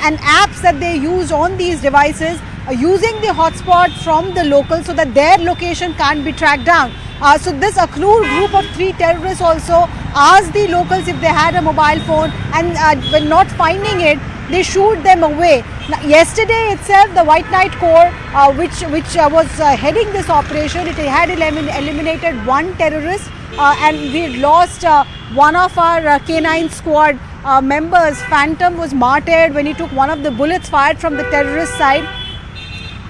and apps that they use on these devices, using the hotspot from the locals so that their location can't be tracked down. So this Akhnoor group of 3 terrorists also asked the locals if they had a mobile phone, and when not finding it, they shooed them away. Now, yesterday itself, the White Knight Corps, which was heading this operation, it had eliminated 1 terrorist, and we lost one of our K9 squad members. Phantom was martyred when he took one of the bullets fired from the terrorist side.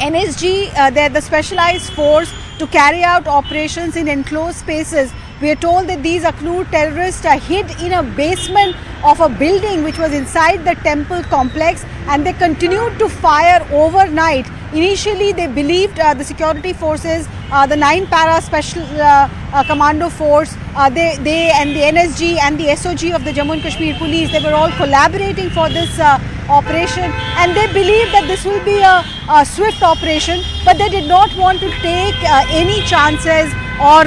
NSG, they're the specialized force to carry out operations in enclosed spaces. We are told that these Akhnoor terrorists hid in a basement of a building which was inside the temple complex, and they continued to fire overnight. Initially, they believed the security forces, the 9 para special commando force, they and the NSG and the SOG of the Jammu and Kashmir police, they were all collaborating for this operation, and they believed that this will be a swift operation, but they did not want to take any chances or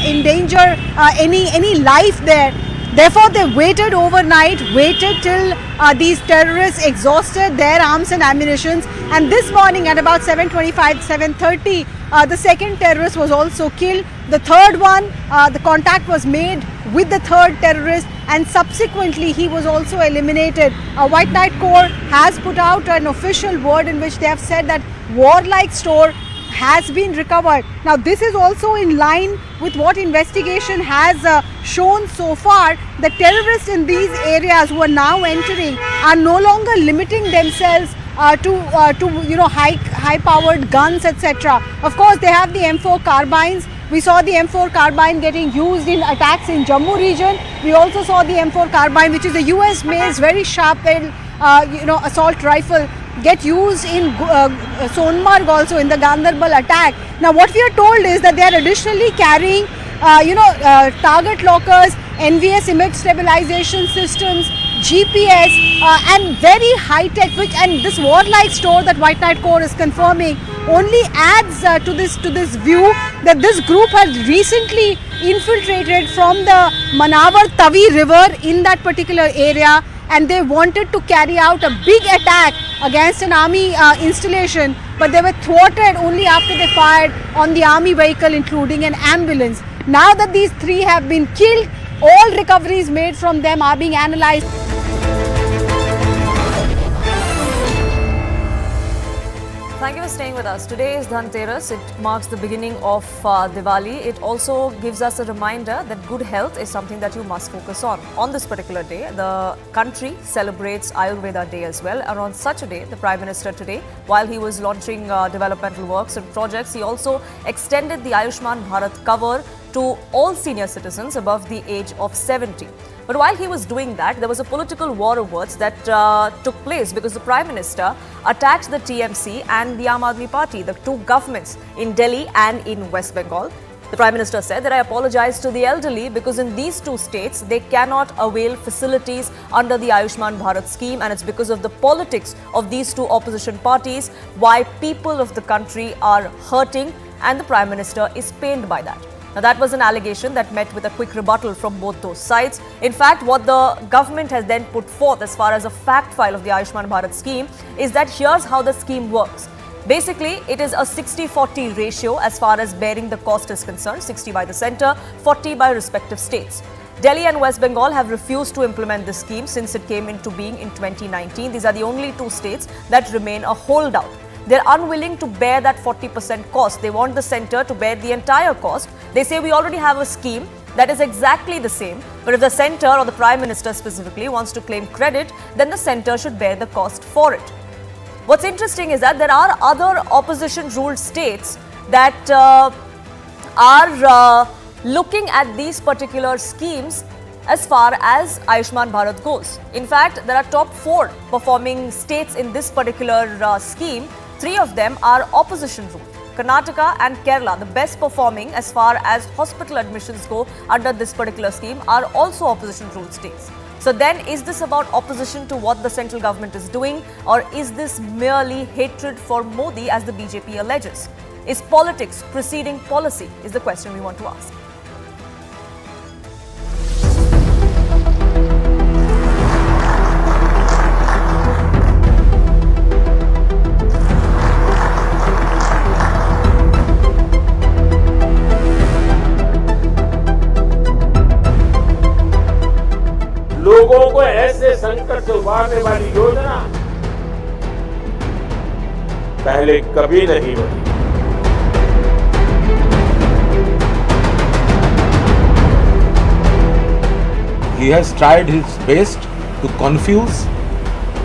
endanger any life there. Therefore, they waited overnight, waited till these terrorists exhausted their arms and ammunitions, and this morning at about 7:25, 7:30, the second terrorist was also killed. The third one, the contact was made with the third terrorist, and subsequently he was also eliminated. White Knight Corps has put out an official word in which they have said that warlike store has been recovered. Now this is also in line with what investigation has shown so far. The terrorists in these areas who are now entering are no longer limiting themselves to high powered guns, etc. Of course, they have the M4 carbines. We saw the M4 carbine getting used in attacks in Jammu region. We also saw the M4 carbine, which is a US-made very sharp assault rifle, get used in Sonmarg also in the Gandarbal attack. Now what we are told is that they are additionally carrying target lockers, NVS image stabilization systems, GPS, and very high tech. And this warlike store that White Knight Corps is confirming only adds to this view that this group has recently infiltrated from the Manavar Tavi river in that particular area, and they wanted to carry out a big attack against an army installation, but they were thwarted only after they fired on the army vehicle, including an ambulance. Now that these three have been killed, all recoveries made from them are being analyzed. Thank you for staying with us. Today is Dhanteras. It marks the beginning of Diwali. It also gives us a reminder that good health is something that you must focus on. On this particular day, the country celebrates Ayurveda Day as well. And on such a day, the Prime Minister today, while he was launching developmental works and projects, he also extended the Ayushman Bharat cover to all senior citizens above the age of 70. But while he was doing that, there was a political war of words that took place because the Prime Minister attacked the TMC and the Aam Aadmi Party, the two governments in Delhi and in West Bengal. The Prime Minister said that I apologize to the elderly because in these two states, they cannot avail facilities under the Ayushman Bharat scheme, and it's because of the politics of these two opposition parties why people of the country are hurting, and the Prime Minister is pained by that. Now, that was an allegation that met with a quick rebuttal from both those sides. In fact, what the government has then put forth as far as a fact file of the Ayushman Bharat scheme is that here's how the scheme works. Basically, it is a 60-40 ratio as far as bearing the cost is concerned, 60 by the centre, 40 by respective states. Delhi and West Bengal have refused to implement this scheme since it came into being in 2019. These are the only two states that remain a holdout. They're unwilling to bear that 40% cost. They want the centre to bear the entire cost. They say we already have a scheme that is exactly the same. But if the centre or the Prime Minister specifically wants to claim credit, then the centre should bear the cost for it. What's interesting is that there are other opposition-ruled states that are looking at these particular schemes as far as Ayushman Bharat goes. In fact, there are top 4 performing states in this particular scheme. 3 of them are opposition-ruled. Karnataka and Kerala, the best performing as far as hospital admissions go under this particular scheme, are also opposition-ruled states. So then, is this about opposition to what the central government is doing, or is this merely hatred for Modi as the BJP alleges? Is politics preceding policy is the question we want to ask. लोगों को ऐसे संकट से उबारने वाली योजना पहले कभी नहीं बनी। He has tried his best to confuse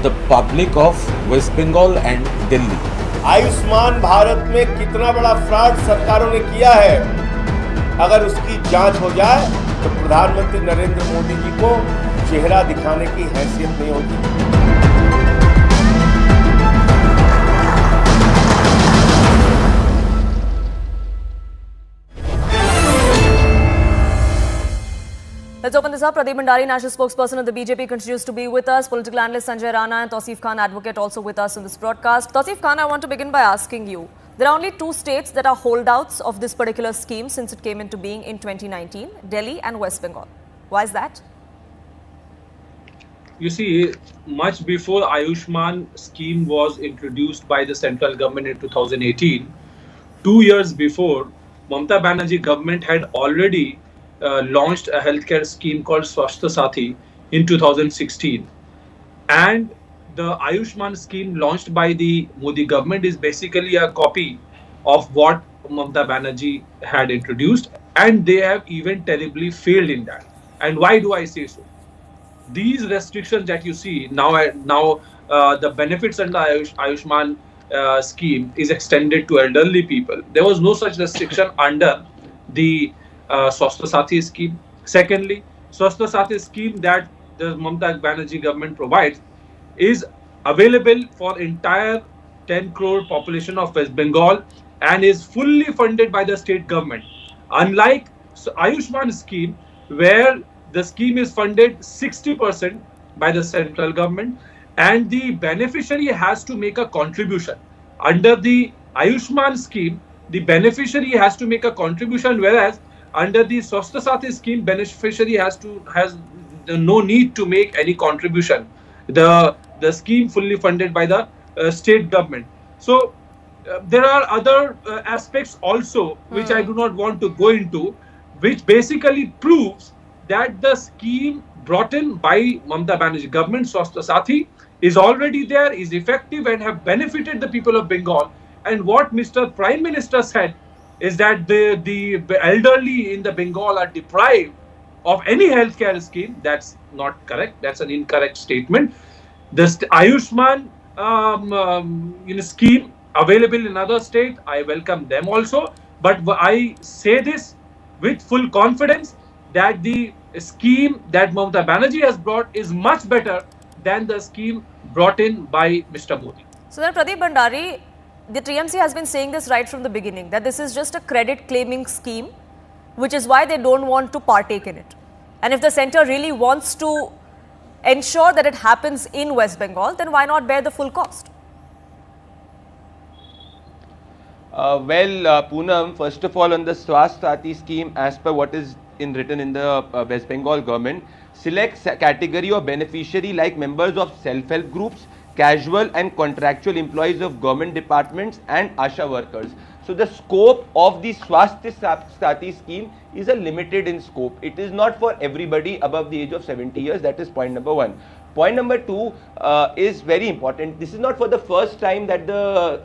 the public of West Bengal and Delhi. Ayushman Bharat में कितना बड़ा फ्रॉड सरकारों ने किया है, अगर उसकी जांच हो जाए तो प्रधानमंत्री नरेंद्र मोदी जी को चेहरा दिखाने की हैसियत नहीं होगी। Let's open this up. Pradeep Bhandari, national spokesperson of the BJP, continues to be with us. Political analyst Sanjay Rana and Tausif Khan, advocate, also with us in this broadcast. Tausif Khan, I want to begin by asking you, there are only 2 states that are holdouts of this particular scheme since it came into being in 2019, Delhi and West Bengal. Why is that? You see, much before Ayushman scheme was introduced by the central government in 2018, 2 years before, Mamata Banerjee government had already launched a healthcare scheme called Swasthya Sathi in 2016. And the Ayushman scheme launched by the Modi government is basically a copy of what Mamata Banerjee had introduced, and they have even terribly failed in that. And why do I say so? These restrictions that you see now, the benefits under Ayushman scheme is extended to elderly people. There was no such restriction under the Swasthya Sathi scheme. Secondly, Swasthya Sathi scheme that the Mamata Banerjee government provides is available for entire 10 crore population of West Bengal and is fully funded by the state government. Unlike Ayushman scheme, where the scheme is funded 60% by the central government, and the beneficiary has to make a contribution. Under the Ayushman scheme, the beneficiary has to make a contribution, whereas under the Swasthya Sathi scheme, beneficiary has no need to make any contribution. The scheme fully funded by the state government. So there are other aspects also which I do not want to go into, which basically proves that the scheme brought in by Mamata Banerjee government, Swasthya Sathi, is already there, is effective, and have benefited the people of Bengal. And what Mr. Prime Minister said is that the elderly in the Bengal are deprived of any healthcare scheme. That's not correct. That's an incorrect statement. The Ayushman scheme available in other states, I welcome them also. But I say this with full confidence that the scheme that Mamata Banerjee has brought is much better than the scheme brought in by Mr. Modi. So then, Pradeep Bhandari, the TMC has been saying this right from the beginning, that this is just a credit claiming scheme, which is why they don't want to partake in it. And if the centre really wants to ensure that it happens in West Bengal, then why not bear the full cost? Poonam, first of all, on the Swasthya Sathi scheme, as per what is written in the West Bengal government, selects category of beneficiary like members of self-help groups, casual and contractual employees of government departments and ASHA workers. So the scope of the Swasthya Sathi scheme is a limited in scope. It is not for everybody above the age of 70 years. That is point number one. Point number two is very important. This is not for the first time that the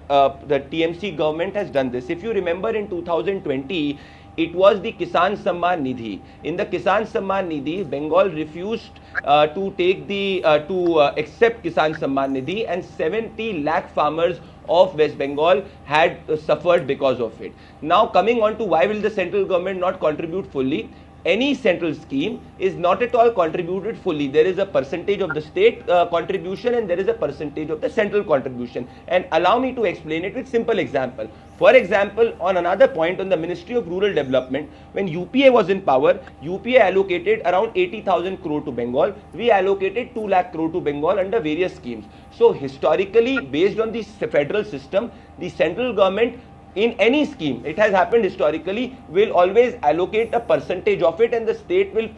TMC government has done this. If you remember, in 2020, it was the Kisan Samman Nidhi. In the Kisan Samman Nidhi, Bengal refused to accept Kisan Samman Nidhi, and 70 lakh farmers of West Bengal had suffered because of it. Now, coming on to why will the central government not contribute fully? Any central scheme is not at all contributed fully. There is a percentage of the state contribution and there is a percentage of the central contribution. And allow me to explain it with simple example. For example, on another point, on the Ministry of Rural Development, when UPA was in power, UPA allocated around 80,000 crore to Bengal. We allocated 2 lakh crore to Bengal under various schemes. So historically, based on the federal system, the central government, in any scheme, it has happened historically, will always allocate a percentage of it, and the state will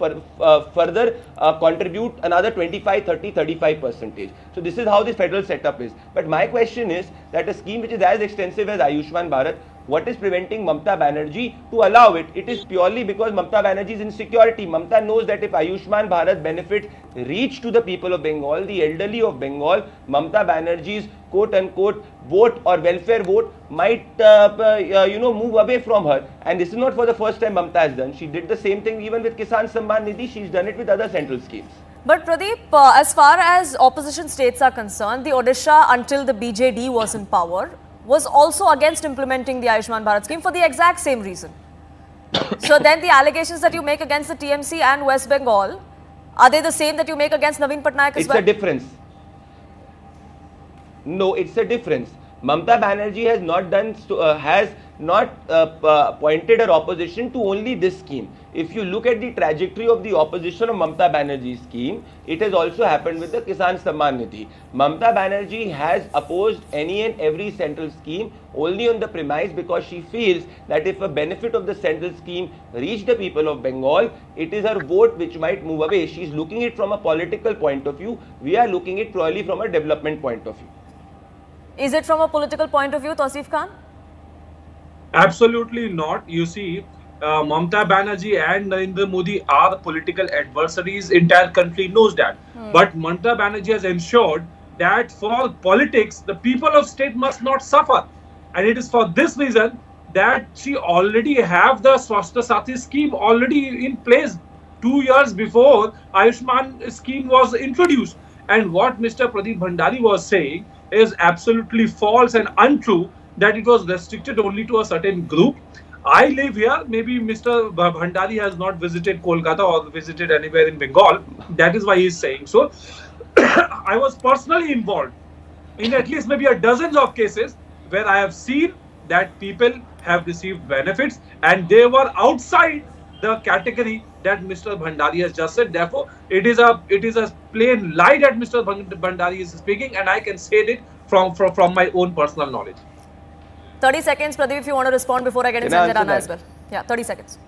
further contribute another 25, 30, 35%. So this is how the federal setup is. But my question is that a scheme which is as extensive as Ayushman Bharat, what is preventing Mamata Banerjee to allow it? It is purely because Mamata Banerjee's insecurity. Mamata knows that if Ayushman Bharat benefits reach to the people of Bengal, the elderly of Bengal, Mamata Banerjee's quote-unquote vote or welfare vote might move away from her. And this is not for the first time Mamata has done. She did the same thing even with Kisan Samman Nidhi. She's done it with other central schemes. But Pradeep, as far as opposition states are concerned, the Odisha, until the BJD was in power, was also against implementing the Ayushman Bharat scheme for the exact same reason. So then the allegations that you make against the TMC and West Bengal, are they the same that you make against Naveen Patnaik as well? It's a difference. No, it's a difference. Mamata Banerjee has not pointed her opposition to only this scheme. If you look at the trajectory of the opposition of Mamata Banerjee's scheme, it has also happened with the Kisan Samman Nidhi. Mamata Banerjee has opposed any and every central scheme only on the premise because she feels that if a benefit of the central scheme reach the people of Bengal, it is her vote which might move away. She is looking at it from a political point of view. We are looking at it purely from a development point of view. Is it from a political point of view, Tausif Khan? Absolutely not. You see, Mamata Banerjee and Narendra Modi are political adversaries. Entire country knows that. But Mamata Banerjee has ensured that for politics, the people of state must not suffer. And it is for this reason that she already have the Swasthya Sathi scheme already in place 2 years before Ayushman scheme was introduced. And what Mr. Pradeep Bhandari was saying is absolutely false and untrue, that it was restricted only to a certain group. I live here. Maybe Mr. Bhandari has not visited Kolkata or visited anywhere in Bengal. That is why he is saying so. I was personally involved in at least maybe a dozens of cases where I have seen that people have received benefits and they were outside the category that Mr. Bhandari has just said. Therefore, it is a plain lie that Mr. Bhandari is speaking, and I can say it from my own personal knowledge. 30 seconds, Pradeep, if you want to respond before I get in Sanjay Rana as well. Yeah, 30 seconds.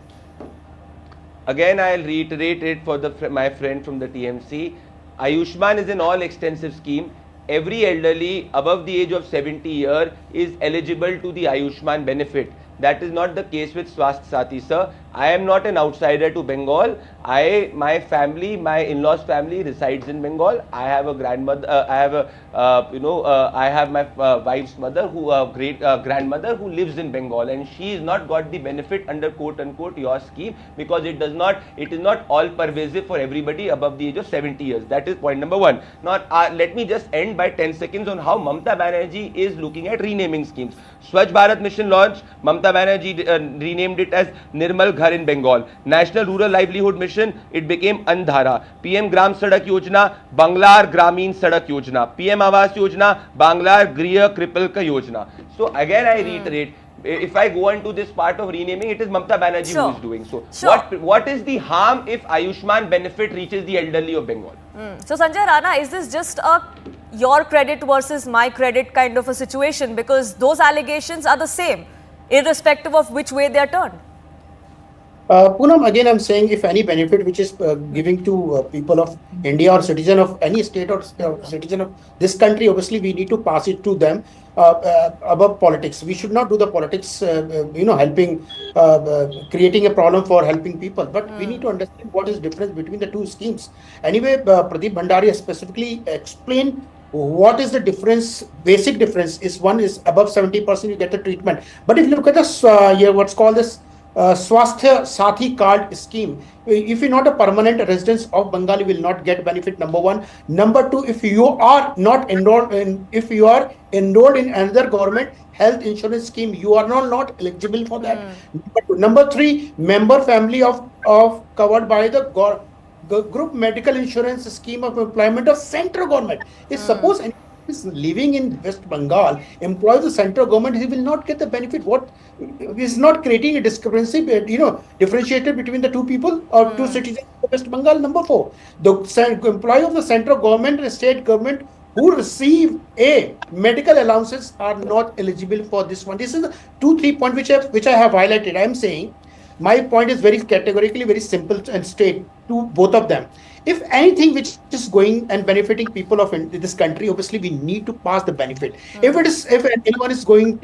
Again, I'll reiterate it for my friend from the TMC. Ayushman is an all-extensive scheme. Every elderly above the age of 70 years is eligible to the Ayushman benefit. That is not the case with Swasth Sathi, sir. I am not an outsider to Bengal. My family, my in-laws family resides in Bengal. I have a grandmother. I have my wife's mother, great grandmother, who lives in Bengal, and she has not got the benefit under quote unquote your scheme because it is not all pervasive for everybody above the age of 70 years. That is point number one. Now, let me just end by 10 seconds on how Mamata Banerjee is looking at renaming schemes. Swachh Bharat Mission launched. Mamata Banerjee renamed it as Nirmal Ghar in Bengal. National Rural Livelihood Mission, it became Andhara. PM Gram Sadak Yojana, Banglar Gramin Sadak Yojana. PM Awas Yojana, Banglar Griha Kripalka Yojana. So again I reiterate, if I go into this part of renaming, it is Mamata Banerjee who is doing so. What is the harm if Ayushman benefit reaches the elderly of Bengal? So Sanjay Rana, is this just a your credit versus my credit kind of a situation? Because those allegations are the same, irrespective of which way they are turned. Poonam, again, I'm saying if any benefit which is giving to people of India or citizen of any state or citizen of this country, obviously we need to pass it to them above politics. We should not do the politics, helping, creating a problem for helping people. But we need to understand what is the difference between the two schemes. Anyway, Pradeep Bhandari has specifically explained what is the difference. Basic difference is one is above 70% you get the treatment. But if you look at the what's called this Swasthya Sathi card scheme, if you're not a permanent resident of Bengal, you will not get benefit, number one. Number two, if you are not enrolled in, if you are enrolled in another government health insurance scheme, you are not eligible for that. Number three, member family of covered by the group medical insurance scheme of employment of central government. If suppose anyone is living in West Bengal, employs the central government, he will not get the benefit. What is not creating a discrepancy, differentiated between the two people or two citizens of West Bengal. Number four, the employee of the central government and state government who receive a medical allowances are not eligible for this one. This is the 2-3 point which I have highlighted. I am saying my point is very categorically very simple and straight to both of them. If anything which is going and benefiting people of this country, obviously we need to pass the benefit. If anyone is going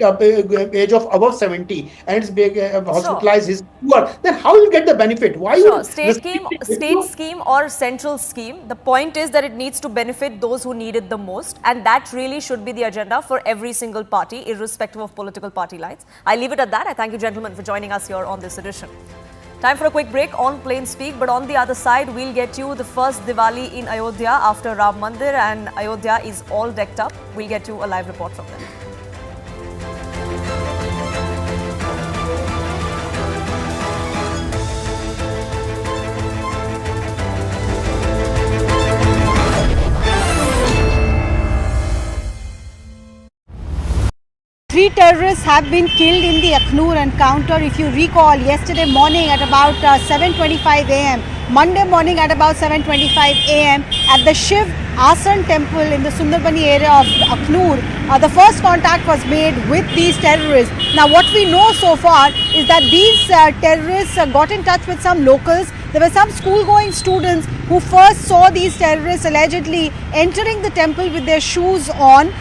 age of above 70 and it's being hospitalized, is poor, then how will you get the benefit? Why state scheme or central scheme? The point is that it needs to benefit those who need it the most, and that really should be the agenda for every single party, irrespective of political party lines. I leave it at that. I thank you, gentlemen, for joining us here on this edition. Time for a quick break on Plain Speak, but on the other side, we'll get you the first Diwali in Ayodhya after Ram Mandir, and Ayodhya is all decked up. We'll get you a live report from them. Three terrorists have been killed in the Akhnoor encounter. If you recall, yesterday morning at about 7:25 a.m., Monday morning at about 7:25 a.m. at the Shiv Asan temple in the Sundarbani area of Akhnoor, the first contact was made with these terrorists. Now, what we know so far is that these terrorists got in touch with some locals. There were some school-going students who first saw these terrorists allegedly entering the temple with their shoes on.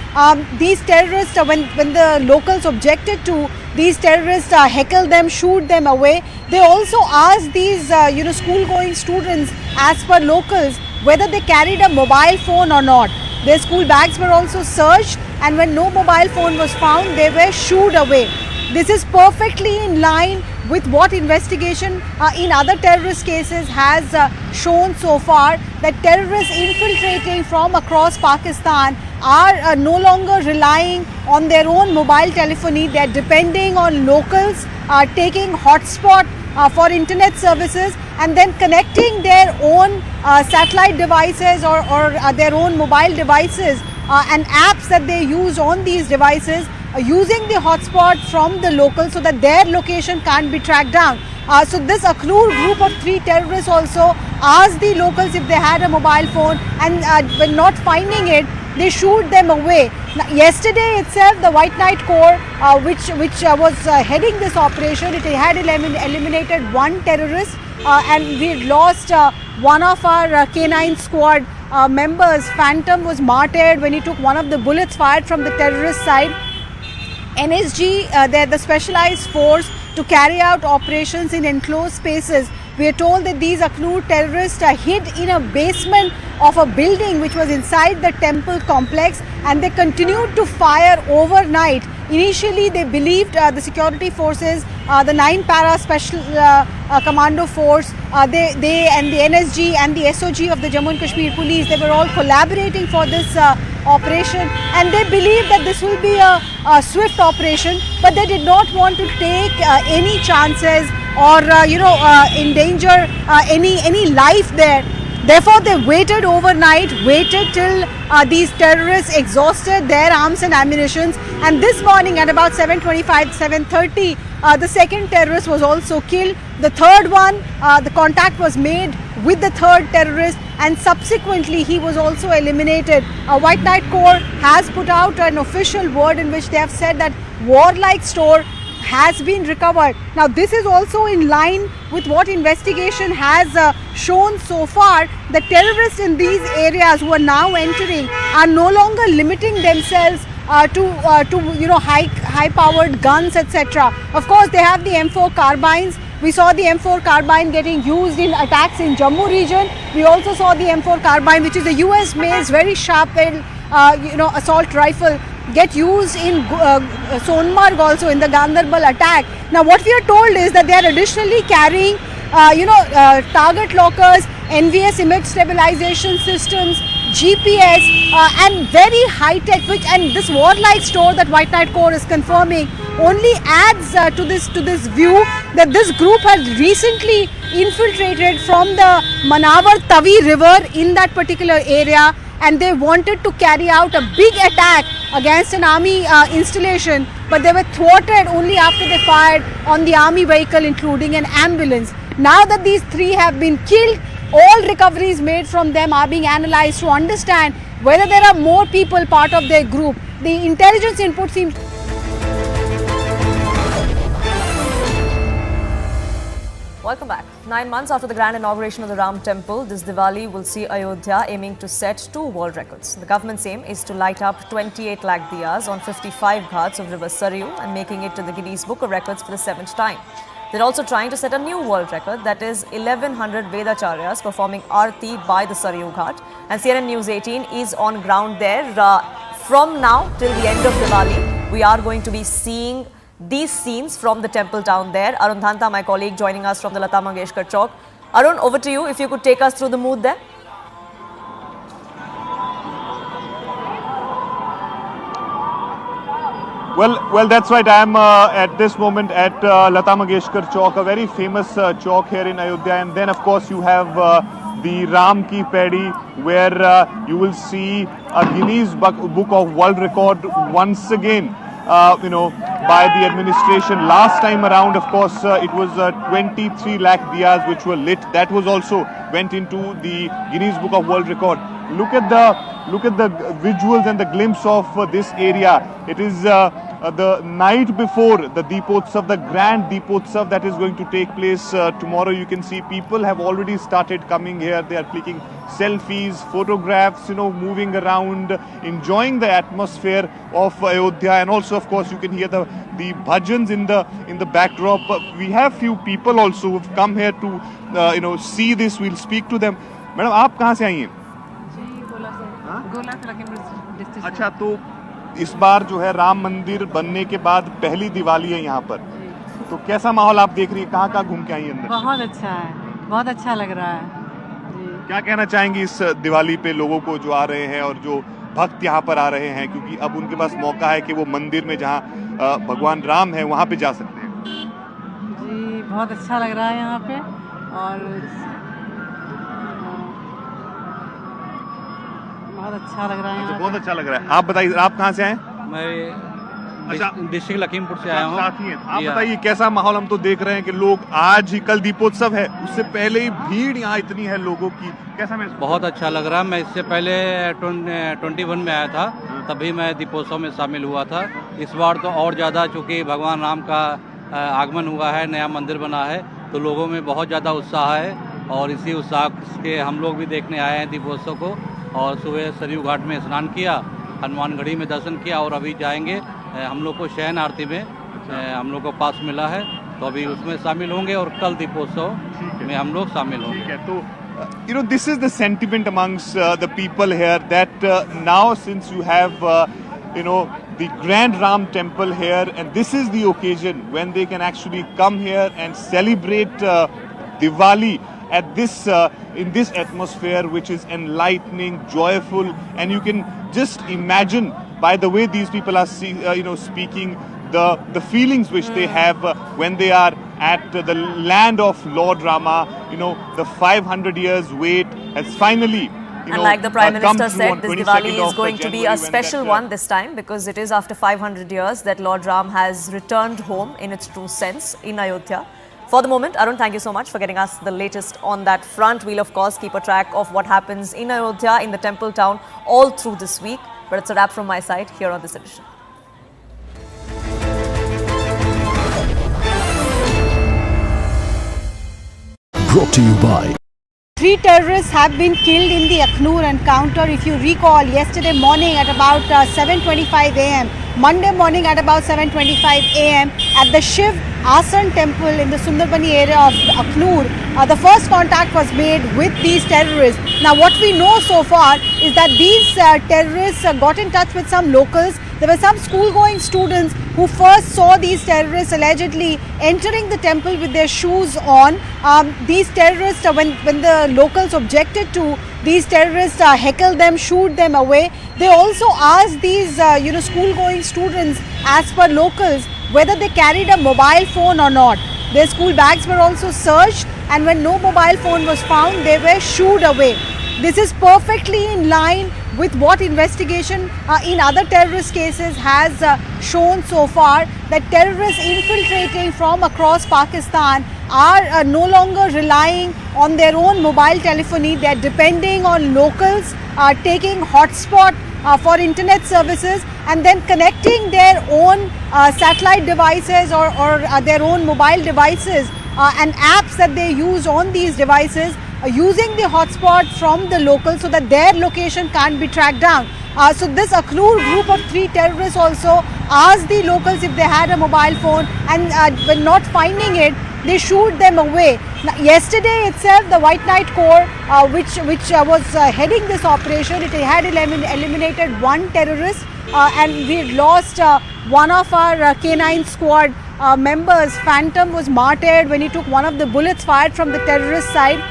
These terrorists, when the locals objected to these terrorists, heckled them, shooed them away. They also asked these, school-going students, as per locals, whether they carried a mobile phone or not. Their school bags were also searched, and when no mobile phone was found, they were shooed away. This is perfectly in line with what investigation in other terrorist cases has shown so far, that terrorists infiltrating from across Pakistan are no longer relying on their own mobile telephony. They are depending on locals, taking hotspot for internet services, and then connecting their own satellite devices or their own mobile devices and apps that they use on these devices, using the hotspot from the locals so that their location can't be tracked down. So this Akhnoor group of 3 terrorists also asked the locals if they had a mobile phone, and when not finding it, they shooed them away. Now, yesterday itself, the White Knight Corps, which was heading this operation, it had eliminated 1 terrorist, and we had lost one of our K9 squad members. Phantom was martyred when he took one of the bullets fired from the terrorist side. NSG, they're the specialized force to carry out operations in enclosed spaces. We are told that these Akhnoor terrorists are hid in a basement of a building which was inside the temple complex, and they continued to fire overnight. Initially, they believed the security forces, the 9 para special commando force, they and the NSG and the SOG of the Jammu and Kashmir police, they were all collaborating for this operation, and they believed that this will be a swift operation, but they did not want to take any chances or endanger any life there. Therefore, they waited overnight, waited till these terrorists exhausted their arms and ammunitions, and this morning at about 7:25, 7:30, the second terrorist was also killed. The third one, the contact was made with the third terrorist, and subsequently he was also eliminated. White Knight Corps has put out an official word in which they have said that warlike store has been recovered. Now this is also in line with what investigation has shown so far. The terrorists in these areas who are now entering are no longer limiting themselves to high powered guns, etc. Of course, they have the M4 carbines. We saw the M4 carbine getting used in attacks in Jammu region. We also saw the M4 carbine, which is a US made very sharp assault rifle, get used in Sonmarg also in the Gandarbal attack. Now what we are told is that they are additionally carrying target lockers, NVS image stabilization systems, GPS and very high tech, and this warlike store that White Knight Corps is confirming only adds to this view that this group has recently infiltrated from the Manavar Tavi river in that particular area, and they wanted to carry out a big attack against an army installation, but they were thwarted only after they fired on the army vehicle, including an ambulance. Now that these 3 have been killed, all recoveries made from them are being analyzed to understand whether there are more people part of their group. The intelligence input seems... Welcome back. 9 months after the grand inauguration of the Ram Temple, this Diwali will see Ayodhya aiming to set 2 world records. The government's aim is to light up 28 lakh diyas on 55 ghats of river Saryu and making it to the Guinness Book of Records for the 7th time. They're also trying to set a new world record, that is 1100 Vedacharyas performing Aarti by the Saryu Ghat. And CNN News 18 is on ground there. From now till the end of Diwali, we are going to be seeing these scenes from the temple town there. Arun Dhanta, my colleague, joining us from the Lata Mangeshkar Chowk. Arun, over to you, if you could take us through the mood there. Well, that's right. I am at this moment at Lata Mangeshkar Chowk, a very famous chowk here in Ayodhya. And then, of course, you have the Ram Ki Pedi, where you will see a Guinness Book of World Record once again, by the administration. Last time around, of course, it was 23 lakh diyas which were lit. That was also went into the Guinness Book of World Record. Look at the visuals and the glimpse of this area. It is the night before the Deepotsav, the grand Deepotsav that is going to take place tomorrow. You can see people have already started coming here. They are clicking selfies, photographs, moving around, enjoying the atmosphere of Ayodhya. And also, of course, you can hear the bhajans in the backdrop. We have few people also who have come here to see this. We'll speak to them. Madam, आप कहाँ से आई हैं? अच्छा, तो इस बार जो है राम मंदिर बनने के बाद पहली दिवाली है यहाँ पर, तो कैसा माहौल आप देख रही है? कहाँ घूम के आई हैं अंदर? बहुत अच्छा है, बहुत अच्छा लग रहा है जी। क्या कहना चाहेंगी इस दिवाली पे लोगों को जो आ रहे हैं और जो भक्त यहाँ पर आ रहे हैं, क्योंकि अब उनके पास मौका है कि वो मंदिर में जहाँ भगवान राम है वहाँ पे जा सकते हैं? जी, बहुत अच्छा लग रहा है यहाँ पे, और बहुत अच्छा लग रहा है। बहुत अच्छा लग रहा है। आप बताइए, आप कहाँ से आए? डिस्ट्रिक्ट लखीमपुर से आया हूँ। साथ ही हैं। आप बताइए कैसा माहौल, हम तो देख रहे हैं कि लोग आज ही, कल दीपोत्सव है, उससे पहले ही भीड़ यहाँ इतनी है लोगों की, कैसा महसूस? बहुत अच्छा लग रहा है। मैं इससे पहले 21 में आया था, तभी मैं दीपोत्सव में शामिल हुआ था। इस बार तो और ज़्यादा, चूँकि भगवान राम का आगमन हुआ है, नया मंदिर बना है, तो लोगों में बहुत ज़्यादा उत्साह है और इसी उत्साह के हम लोग भी देखने आए हैं दीपोत्सव को। और सुबह सरयू घाट में स्नान किया, हनुमानगढ़ी में दर्शन किया और अभी जाएंगे, हम लोग को शयन आरती में हम लोग को पास मिला है, तो अभी उसमें शामिल होंगे और कल दीपोत्सव में हम लोग शामिल होंगे। तो you know, this is the sentiment amongst the people here that now since you have you know, the Grand Ram Temple here, and this is the occasion when they can actually come here and celebrate Diwali at this in this atmosphere which is enlightening, joyful, and you can just imagine by the way these people are you know, speaking the feelings which they have when they are at the land of Lord Rama. You know, the 500 years wait has finally, you know, like the Prime Minister said, this Diwali is of going to be a special one this time, because it is after 500 years that Lord Ram has returned home in its true sense in Ayodhya. For the moment, Arun, thank you so much for getting us the latest on that front. We'll of course keep a track of what happens in Ayodhya, in the temple town, all through this week. But it's a wrap from my side here on this edition. Brought to you by 3 terrorists have been killed in the Akhnoor encounter. If you recall, yesterday morning at about 7:25 a.m., Monday morning at about 7:25 a.m. at the Shiv Asan temple in the Sundarbani area of Akhnoor, the first contact was made with these terrorists. Now what we know so far is that these terrorists got in touch with some locals. There were some school-going students who first saw these terrorists allegedly entering the temple with their shoes on. These terrorists, when the locals objected to, these terrorists heckled them, shooed them away. They also asked these you know, school-going students, as per locals, whether they carried a mobile phone or not. Their school bags were also searched, and when no mobile phone was found, they were shooed away. This is perfectly in line with what investigation in other terrorist cases has shown so far, that terrorists infiltrating from across Pakistan are no longer relying on their own mobile telephony. They are depending on locals, taking hotspot for internet services, and then connecting their own satellite devices or their own mobile devices and apps that they use on these devices, using the hotspot from the locals so that their location can't be tracked down. So this Akhnoor group of 3 terrorists also asked the locals if they had a mobile phone, and when not finding it, they shooed them away. Now, yesterday itself, the White Knight Corps, which was heading this operation, it had eliminated 1 terrorist, and we lost one of our K9 squad members. Phantom was martyred when he took one of the bullets fired from the terrorist side.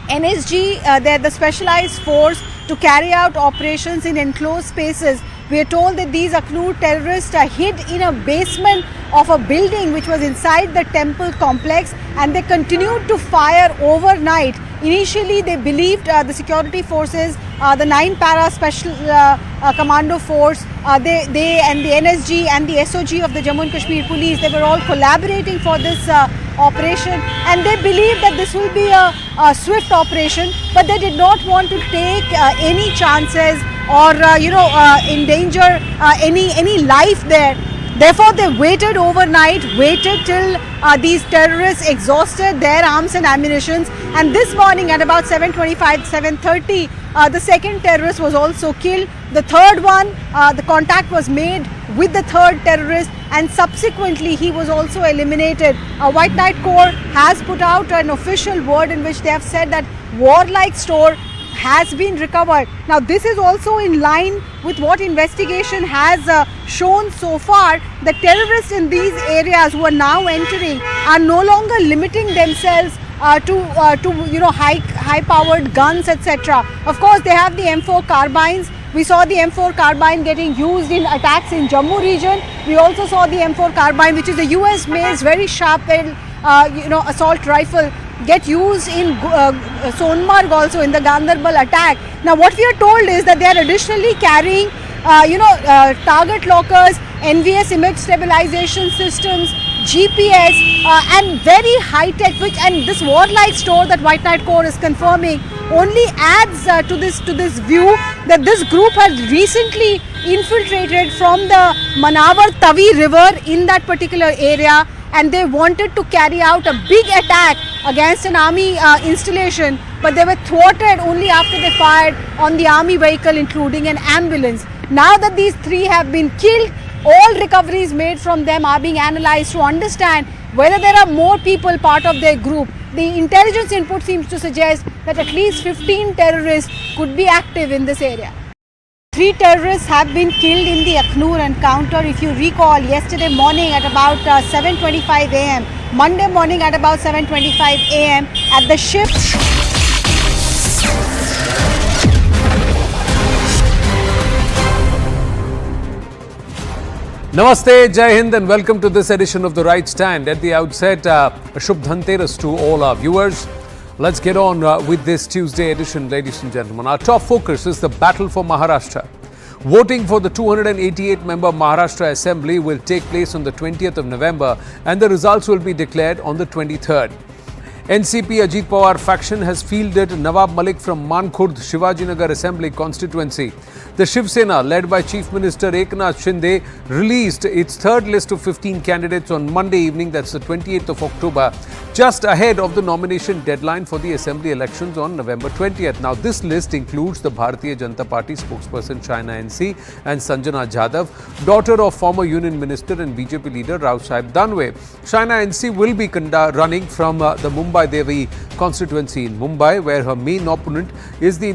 NSG, they're the specialized force to carry out operations in enclosed spaces. We are told that these Akhnoor terrorists hid in a basement of a building which was inside the temple complex, and they continued to fire overnight. Initially, they believed the security forces, the 9 para special commando force, they and the NSG and the SOG of the Jammu and Kashmir police, they were all collaborating for this operation, and they believed that this will be a swift operation, but they did not want to take any chances or you know, endanger any life there. Therefore, they waited overnight, waited till these terrorists exhausted their arms and ammunition, and this morning at about 7:25, 7:30, the second terrorist was also killed. The third one, the contact was made with the third terrorist, and subsequently he was also eliminated. White Knight Corps has put out an official word in which they have said that warlike store has been recovered. Now this is also in line with what investigation has shown so far. The terrorists in these areas who are now entering are no longer limiting themselves to you know, high powered guns, etc. Of course, they have the M4 carbines. We saw the M4 carbine getting used in attacks in Jammu region. We also saw the M4 carbine, which is a US-made very sharp you know, assault rifle, get used in Sonmarg also in the Gandarbal attack. Now what we are told is that they are additionally carrying you know, target lockers, NVS image stabilization systems, GPS, and very high-tech, and this warlike store that White Knight Corps is confirming only adds to this view that this group has recently infiltrated from the Manavar Tavi river in that particular area, and they wanted to carry out a big attack against an army installation, but they were thwarted only after they fired on the army vehicle, including an ambulance. Now that these three have been killed, all recoveries made from them are being analyzed to understand whether there are more people part of their group. The intelligence input seems to suggest that at least 15 terrorists could be active in this area. 3 terrorists have been killed in the Akhnoor encounter. If you recall, yesterday morning at about 7:25 a.m., Monday morning at about 7:25 a.m. at the ship. Namaste, Jai Hind, and welcome to this edition of The Right Stand. At the outset, a Shubh Dhanteras to all our viewers. Let's get on with this Tuesday edition, ladies and gentlemen. Our top focus is the battle for Maharashtra. Voting for the 288-member Maharashtra Assembly will take place on the 20th of November, and the results will be declared on the 23rd. NCP Ajit Pawar faction has fielded Nawab Malik from Mankhurd, Shivajinagar Assembly constituency. The Shiv Sena, led by Chief Minister Eknath Shinde, released its third list of 15 candidates on Monday evening, that's the 28th of October, just ahead of the nomination deadline for the Assembly elections on November 20th. Now, this list includes the Bharatiya Janata Party spokesperson Shaina NC and Sanjana Jadhav, daughter of former Union Minister and BJP leader Rao Sahib Danwe. Shaina NC will be running from the Mumbai Devi constituency in Mumbai, where her main opponent is the